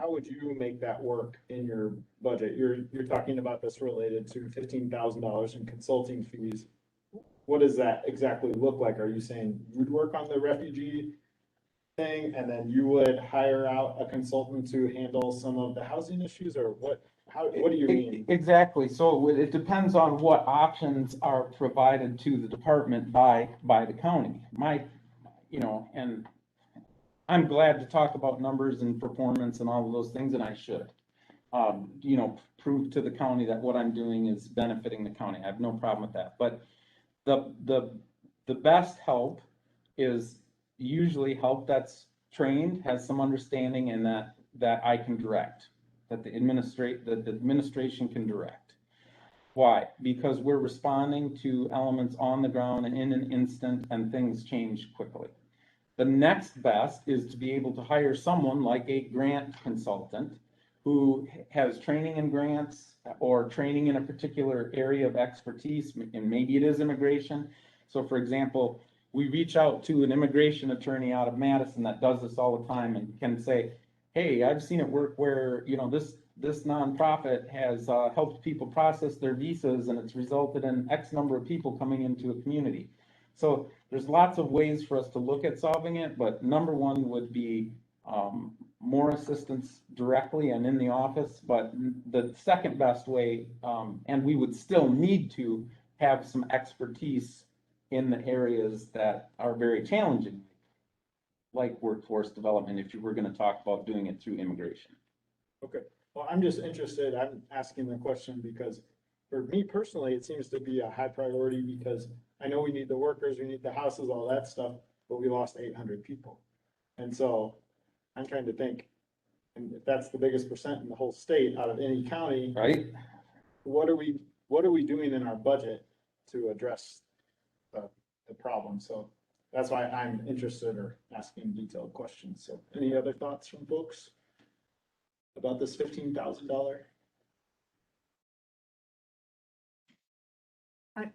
would you make that work in your budget? You're talking about this related to $15,000 in consulting fees. What does that exactly look like? Are you saying you'd work on the refugee thing and then you would hire out a consultant to handle some of the housing issues, or what do you mean? Exactly. So it depends on what options are provided to the department by the county. And I'm glad to talk about numbers and performance and all of those things, and I should. Prove to the county that what I'm doing is benefiting the county. I have no problem with that. But the best help is usually help that's trained, has some understanding, and that I can direct. that the administration can direct. Why? Because we're responding to elements on the ground in an instant and things change quickly. The next best is to be able to hire someone like a grant consultant who has training in grants or training in a particular area of expertise, and maybe it is immigration. So for example, we reach out to an immigration attorney out of Madison that does this all the time and can say, hey, I've seen it work where, you know, this nonprofit has helped people process their visas and it's resulted in X number of people coming into a community. So there's lots of ways for us to look at solving it, but number one would be more assistance directly and in the office. But the second best way, and we would still need to have some expertise in the areas that are very challenging, like workforce development, if you were going to talk about doing it through immigration. Okay, well, I'm just interested, I'm asking the question because for me personally, it seems to be a high priority because I know we need the workers, we need the houses, all that stuff, but we lost 800 people. And so I'm trying to think, and if that's the biggest percent in the whole state out of any county, right? What are we doing in our budget to address the problem? So that's why I'm interested or asking detailed questions. So any other thoughts from folks about this $15,000? I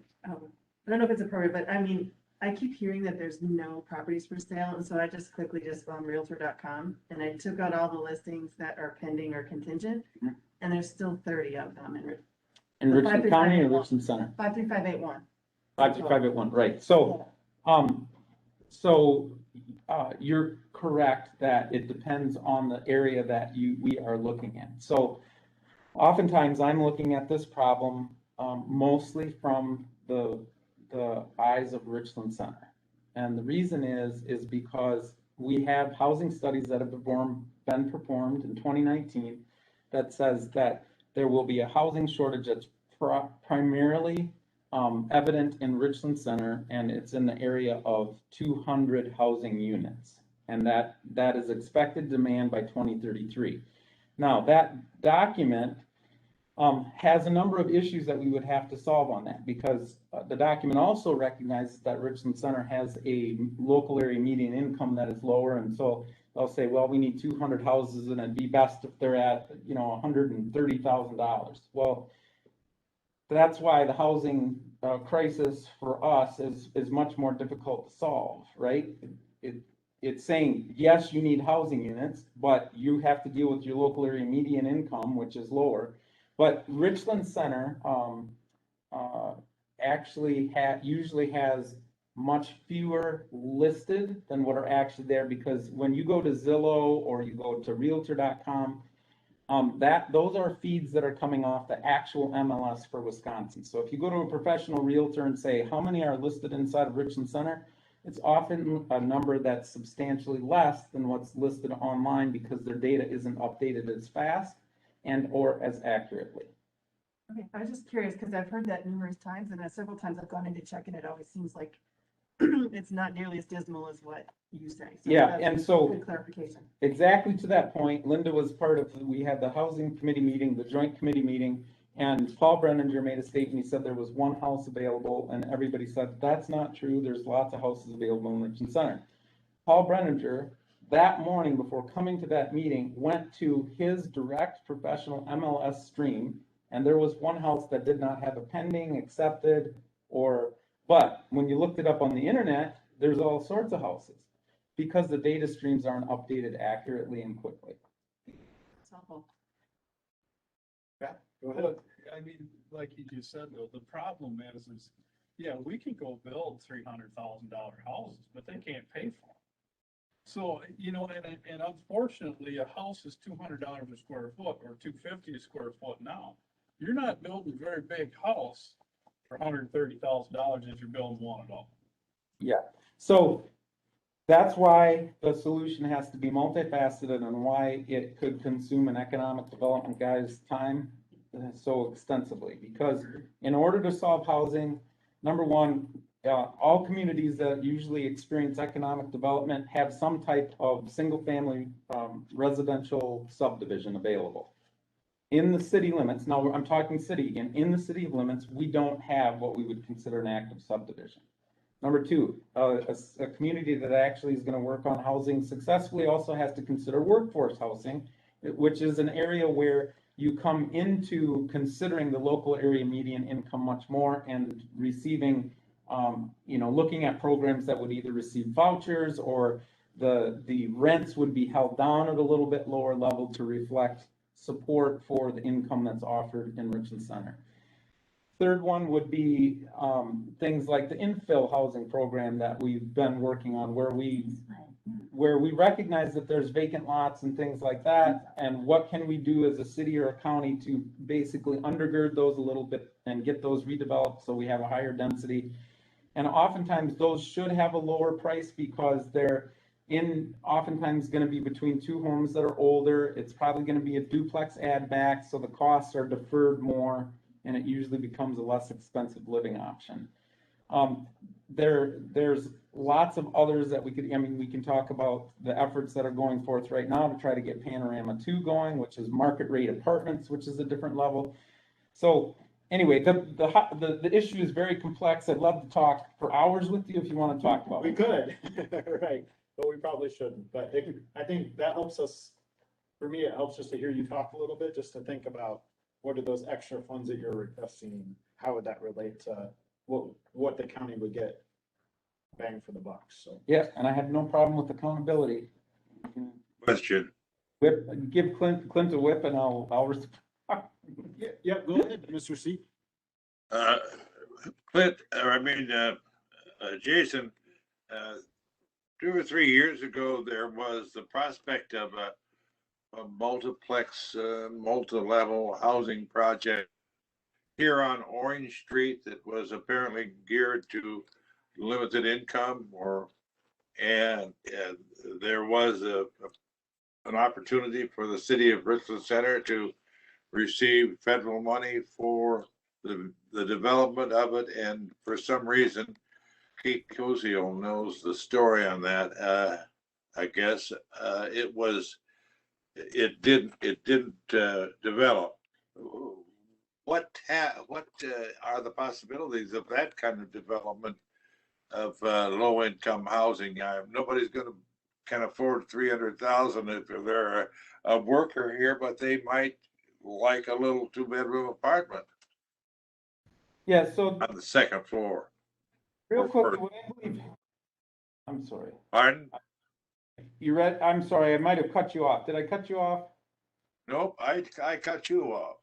don't know if it's appropriate, but I mean, I keep hearing that there's no properties for sale, and so I just quickly found realtor.com and I took out all the listings that are pending or contingent, and there's still 30 of them in Richland County or Richland Center? 53581. 53581, right. So, you're correct that it depends on the area that we are looking at. So oftentimes I'm looking at this problem mostly from the eyes of Richland Center. And the reason is because we have housing studies that have been performed in 2019 that says that there will be a housing shortage that's primarily evident in Richland Center, and it's in the area of 200 housing units. And that is expected demand by 2033. Now, that document has a number of issues that we would have to solve on that, because the document also recognizes that Richland Center has a local area median income that is lower, and so they'll say, well, we need 200 houses and it'd be best if they're at, you know, $130,000. Well, that's why the housing crisis for us is much more difficult to solve, right? It's saying, yes, you need housing units, but you have to deal with your local area median income, which is lower. But Richland Center actually usually has much fewer listed than what are actually there, because when you go to Zillow or you go to realtor.com, those are feeds that are coming off the actual MLS for Wisconsin. So if you go to a professional realtor and say, how many are listed inside of Richland Center? It's often a number that's substantially less than what's listed online because their data isn't updated as fast and or as accurately. Okay, I was just curious because I've heard that numerous times, and several times I've gone in to check, and it always seems like it's not nearly as dismal as what you say. So yeah, and so good clarification. Exactly to that point, Linda was part of, we had the housing committee meeting, the joint committee meeting, and Paul Brenninger made a statement. He said there was one house available, and everybody said, that's not true. There's lots of houses available in Richland Center. Paul Brenninger, that morning before coming to that meeting, went to his direct professional MLS stream, and there was one house that did not have a pending, accepted, but when you looked it up on the internet, there's all sorts of houses because the data streams aren't updated accurately and quickly. That's helpful. Yeah, go ahead. But, I mean, like you just said, though, the problem is, yeah, we can go build $300,000 houses, but they can't pay for them. So, you know, and unfortunately, a house is $200 a square foot or $250 a square foot now. You're not building a very big house for $130,000 if you're building one at all. Yeah, so that's why the solution has to be multifaceted and why it could consume an economic development guy's time so extensively. Because in order to solve housing, number one, all communities that usually experience economic development have some type of single family residential subdivision available. in the city limits, now I'm talking city again, in the city limits, we don't have what we would consider an active subdivision. Number two, a community that actually is gonna work on housing successfully also has to consider workforce housing, which is an area where you come into considering the local area median income much more and receiving, looking at programs that would either receive vouchers or the rents would be held down at a little bit lower level to reflect support for the income that's offered in Richland Center. Third one would be things like the infill housing program that we've been working on, where we recognize that there's vacant lots and things like that, and what can we do as a city or a county to basically undergird those a little bit and get those redeveloped so we have a higher density. And oftentimes those should have a lower price because they're oftentimes going to be between two homes that are older. It's probably going to be a duplex add back, so the costs are deferred more, and it usually becomes a less expensive living option. There's lots of others that we can talk about the efforts that are going forth right now to try to get Panorama 2 going, which is market rate apartments, which is a different level. So anyway, the issue is very complex. I'd love to talk for hours with you if you want to talk about it. We could, right, but we probably shouldn't. But I think that helps us, for me, it helps just to hear you talk a little bit, just to think about what are those extra funds that you're requesting? How would that relate to what the county would get bang for the buck? So yeah, and I have no problem with accountability. Question. Give Clint a whip and I'll respond. Yeah, go ahead, Mr. C. Clint, Jason, 2 or 3 years ago, there was the prospect of a multiplex, multi-level housing project here on Orange Street that was apparently geared to limited income, and there was an opportunity for the city of Richland Center to receive federal money for the development of it, and for some reason, Pete Cozio knows the story on that. I guess it didn't develop. What are the possibilities of that kind of development of low income housing? Nobody's can afford 300,000 if they're a worker here, but they might like a little 2-bedroom apartment. Yeah, so on the second floor. Real quick, what I believe. I'm sorry. Pardon? You read? I'm sorry, I might have cut you off. Did I cut you off? Nope, I cut you off.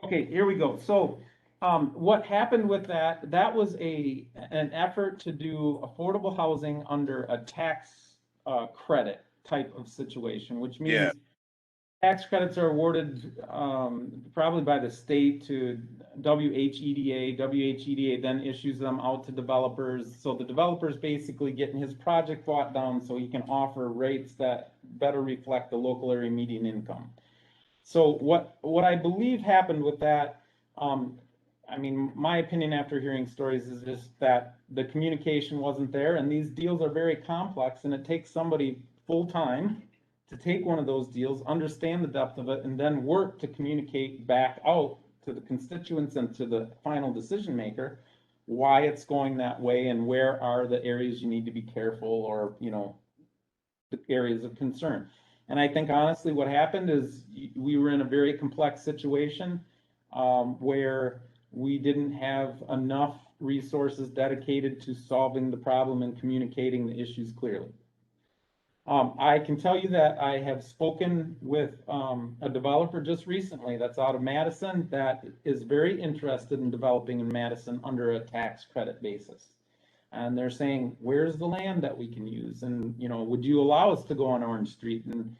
Okay, here we go. So, what happened with that was an effort to do affordable housing under a tax credit type of situation, which means tax credits are awarded probably by the state to WHEDA. WHEDA then issues them out to developers. So the developer's basically getting his project brought down so he can offer rates that better reflect the local area median income. So what I believe happened with that, my opinion after hearing stories is just that the communication wasn't there, and these deals are very complex, and it takes somebody full-time to take one of those deals, understand the depth of it, and then work to communicate back out to the constituents and to the final decision maker why it's going that way and where are the areas you need to be careful, or the areas of concern. And I think honestly what happened is we were in a very complex situation where we didn't have enough resources dedicated to solving the problem and communicating the issues clearly. I can tell you that I have spoken with a developer just recently that's out of Madison that is very interested in developing in Madison under a tax credit basis. And they're saying, where's the land that we can use? And, would you allow us to go on Orange Street? And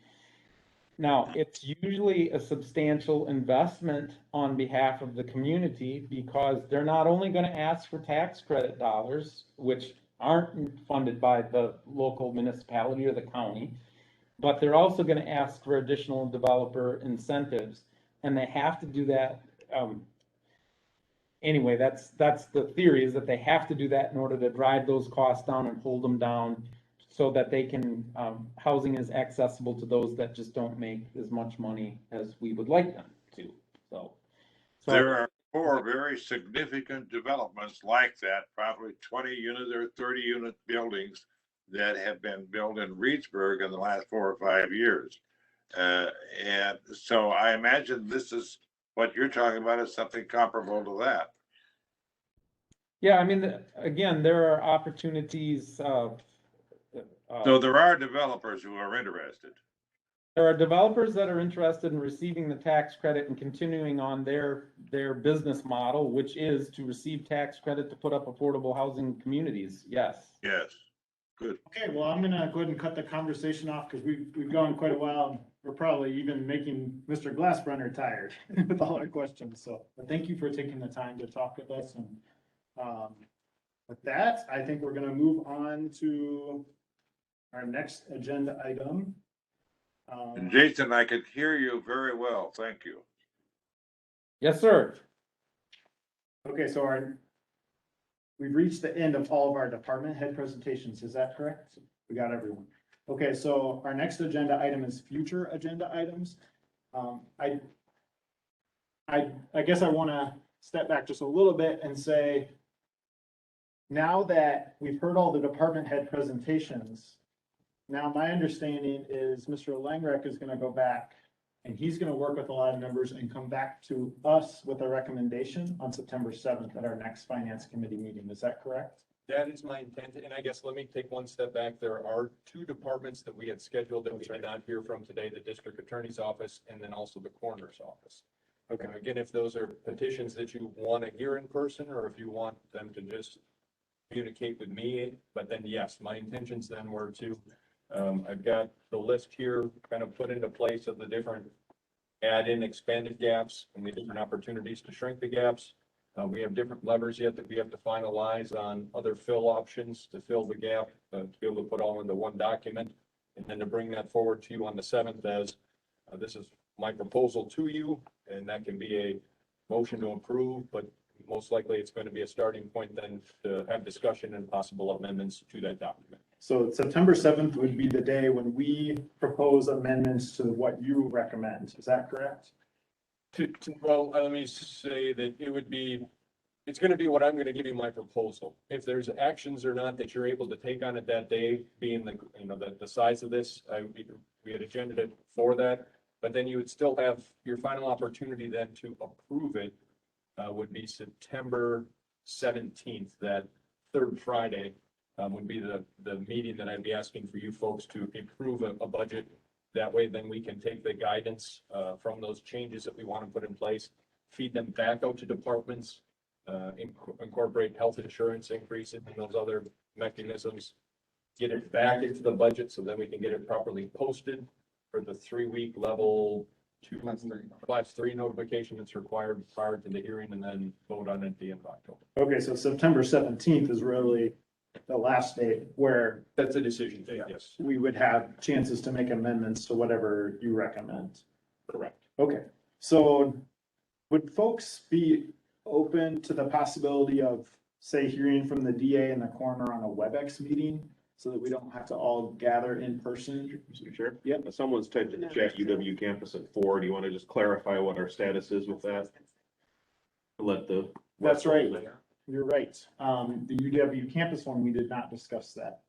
now it's usually a substantial investment on behalf of the community, because they're not only going to ask for tax credit dollars, which aren't funded by the local municipality or the county, but they're also going to ask for additional developer incentives, and they have to do that. Anyway, that's the theory, is that they have to do that in order to drive those costs down and hold them down so that they can, housing is accessible to those that just don't make as much money as we would like them too, so. There are 4 very significant developments like that, probably 20-unit or 30-unit buildings that have been built in Reedsburg in the last 4 or 5 years. And so I imagine this is what you're talking about is something comparable to that. Yeah, I mean, again, there are opportunities of. So there are developers who are interested. There are developers that are interested in receiving the tax credit and continuing on their business model, which is to receive tax credit to put up affordable housing communities. Yes. Yes, good. Okay, well, I'm gonna go ahead and cut the conversation off because we've gone quite a while. We're probably even making Mr. Glassbrenner tired with all our questions. So, but thank you for taking the time to talk with us. And with that, I think we're gonna move on to our next agenda item. And Jason, I could hear you very well. Thank you. Yes, sir. Okay, so we've reached the end of all of our department head presentations. Is that correct? We got everyone. Okay, so our next agenda item is future agenda items. I guess I want to step back just a little bit and say, now that we've heard all the department head presentations, now my understanding is Mr. Langrek is going to go back and he's going to work with a lot of numbers and come back to us with a recommendation on September 7th at our next finance committee meeting. Is that correct? That is my intent, and I guess let me take one step back. There are 2 departments that we had scheduled that we did not hear from today, the district attorney's office and then also the coroner's office. Okay, again, if those are petitions that you want to hear in person, or if you want them to just communicate with me, but then yes, my intentions then were to, I've got the list here kind of put into place of the different add-in expanded gaps and the different opportunities to shrink the gaps. We have different levers yet that we have to finalize on other fill options to fill the gap, to be able to put all into one document. And then to bring that forward to you on the 7th as, this is my proposal to you, and that can be a motion to approve, but most likely it's going to be a starting point then to have discussion and possible amendments to that document. So September 7th would be the day when we propose amendments to what you recommend. Is that correct? Well, let me say that it would be, it's going to be what I'm going to give you my proposal. If there's actions or not that you're able to take on it that day, being the, you know, the size of this, we had agended it for that, but then you would still have your final opportunity then to approve it, would be September 17th, that 3rd Friday, would be the meeting that I'd be asking for you folks to approve a budget. That way, then we can take the guidance from those changes that we want to put in place, feed them back out to departments, incorporate health insurance increases and those other mechanisms, get it back into the budget so then we can get it properly posted for the 3-week level 2, class 3 notification that's required prior to the hearing, and then vote on it at the end of October. Okay, so September 17th is really the last date where That's a decision date, yes. we would have chances to make amendments to whatever you recommend. Correct. Okay, so would folks be open to the possibility of, say, hearing from the DA and the coroner on a WebEx meeting so that we don't have to all gather in person? Sure. Yep. Someone's typed in the chat UW campus at 4. Do you want to just clarify what our status is with that? Let the. That's right. You're right. The UW campus one, we did not discuss that.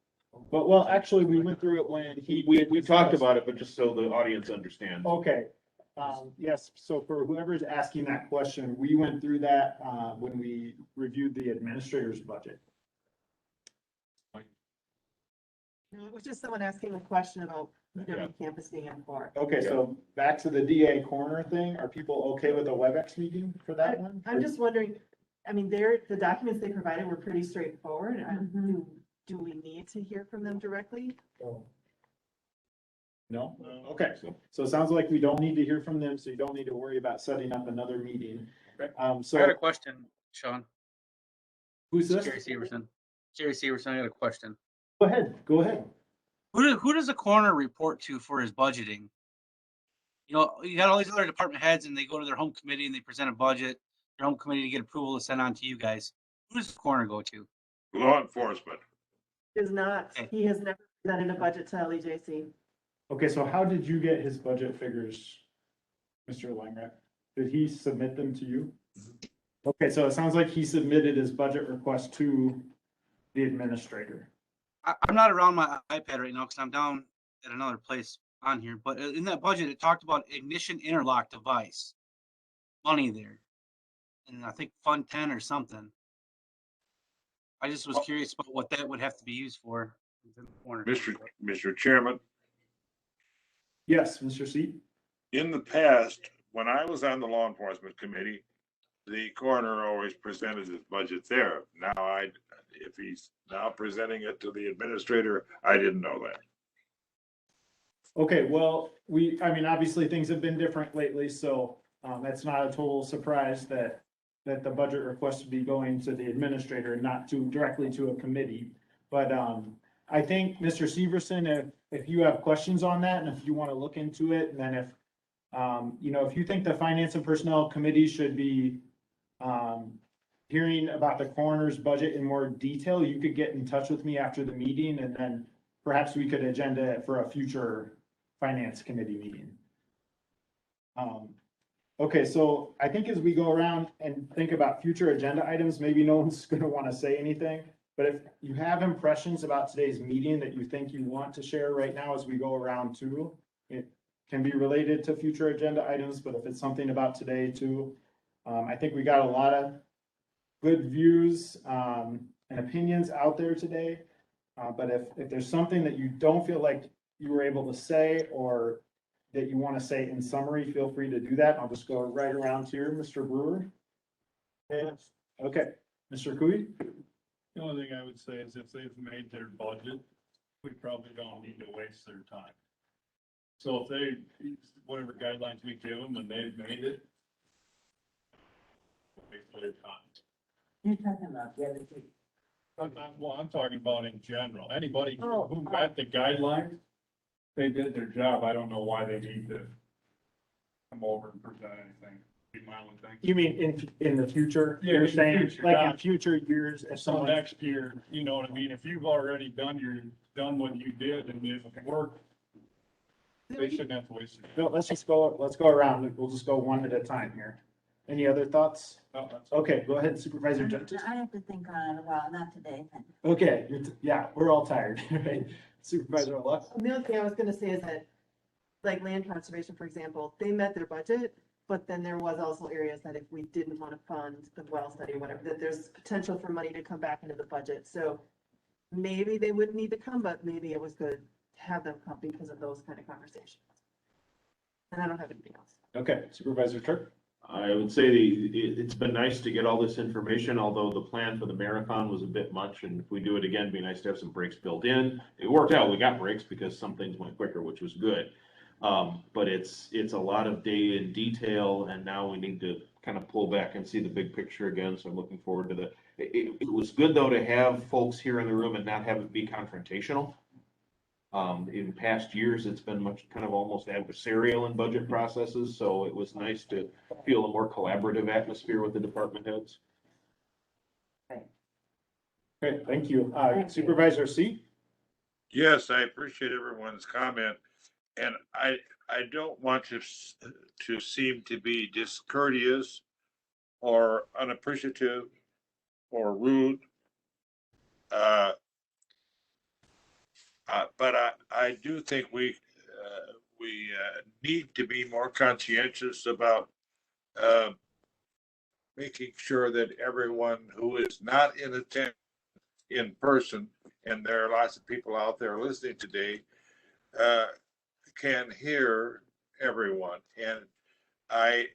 But well, actually, we went through it when We talked about it, but just so the audience understands. Okay. Yes, so for whoever's asking that question, we went through that when we reviewed the administrator's budget. No, it was just someone asking a question about UW campus being in Florida. Okay, so back to the DA coroner thing. Are people okay with a WebEx meeting for that one? I'm just wondering, I mean, the documents they provided were pretty straightforward. Do we need to hear from them directly? No? Okay, so it sounds like we don't need to hear from them, so you don't need to worry about setting up another meeting. So I got a question, Sean. Who's this? Jerry Severson. Jerry Severson, I got a question. Go ahead, go ahead. Who does the coroner report to for his budgeting? You know, you got all these other department heads and they go to their home committee and they present a budget, their home committee to get approval to send on to you guys. Who does the coroner go to? Law enforcement. Is not, he has never presented a budget to LEJC. Okay, so how did you get his budget figures, Mr. Langrek? Did he submit them to you? Okay, so it sounds like he submitted his budget request to the administrator. I'm not around my iPad right now because I'm down at another place on here, but in that budget, it talked about ignition interlock device. Money there. And I think Fund 10 or something. I just was curious about what that would have to be used for. Mr. Chairman, Yes, Mr. Seat? in the past, when I was on the law enforcement committee, the coroner always presented his budget there. Now if he's now presenting it to the administrator, I didn't know that. Okay, well, I mean, obviously, things have been different lately, so, it's not a total surprise that the budget request would be going to the administrator, not directly to a committee. But, I think, Mr. Severson, if you have questions on that, and if you wanna look into it, and then if, if you think the Finance and Personnel Committee should be, hearing about the coroner's budget in more detail, you could get in touch with me after the meeting, and then perhaps we could agenda it for a future Finance Committee meeting. Okay, so I think as we go around and think about future agenda items, maybe no one's gonna wanna say anything, but if you have impressions about today's meeting that you think you want to share right now as we go around too, it can be related to future agenda items, but if it's something about today too, I think we got a lot of good views, and opinions out there today. But if there's something that you don't feel like you were able to say, or that you want to say in summary, feel free to do that. I'll just go right around here, Mr. Brewer. Yes. Okay, Mr. Cooey? The only thing I would say is if they've made their budget, we probably don't need to waste their time. So if whatever guidelines we give them and they've made it, waste their time. You're talking about the other two. I'm talking about in general. Anybody who met the guidelines, they did their job. I don't know why they need to come over and present anything. Be my only thing. You mean in the future? Yeah, You're in the saying, future, like in not- future years, if So someone. next year, you know what I mean? If you've already done what you did and it worked, they shouldn't have to waste it. No, let's go around. We'll just go one at a time here. Any other thoughts? No, that's- Okay, go ahead, Supervisor Judges. I have to think on it a while, not today. Okay, yeah, we're all tired, right? Supervisor Lux? The other thing I was gonna say is that, like land conservation, for example, they met their budget, but then there was also areas that if we didn't want to fund the well study, whatever, that there's potential for money to come back into the budget. So maybe they wouldn't need to come, but maybe it was good to have them come because of those kind of conversations. And I don't have anything else. Okay, Supervisor Turk? I would say it's been nice to get all this information, although the plan for the marathon was a bit much, and if we do it again, it'd be nice to have some breaks built in. It worked out, we got breaks because some things went quicker, which was good. But it's a lot of day in detail, and now we need to kind of pull back and see the big picture again, so I'm looking forward to that. It was good, though, to have folks here in the room and not have it be confrontational. In past years, it's been much kind of almost adversarial in budget processes, so it was nice to feel a more collaborative atmosphere with the department heads. Okay, thank you. Supervisor C? Yes, I appreciate everyone's comment, and I don't want to seem to be discourteous or unappreciative or rude. But I do think we need to be more conscientious about making sure that everyone who is not in attendance in person, and there are lots of people out there listening today, can hear everyone. And I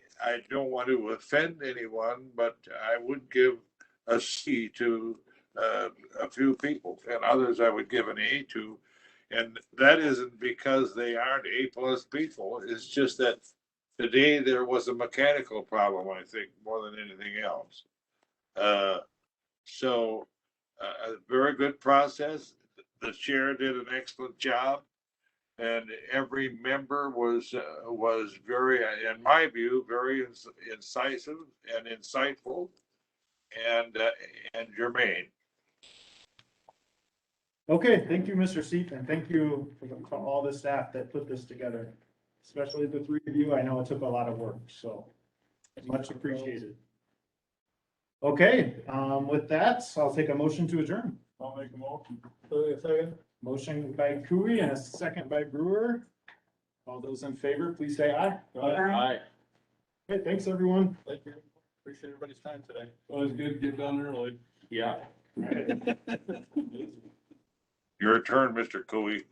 don't want to offend anyone, but I would give a C to a few people, and others I would give an A to. And that isn't because they aren't A+ people. It's just that today there was a mechanical problem, I think, more than anything else. So a very good process. The chair did an excellent job, and every member was very, in my view, very incisive and insightful and germane. Okay, thank you, Mr. Seat, and thank you for all the staff that put this together, especially the three of you. I know it took a lot of work, so Much appreciated. Okay, with that, I'll take a motion to adjourn. I'll make a motion. Motion by Cooey and a second by Brewer. All those in favor, please say aye. Aye. Okay, thanks, everyone. Thank you. Appreciate everybody's time today. Always good to get done early. Yeah. Your turn, Mr. Cooley.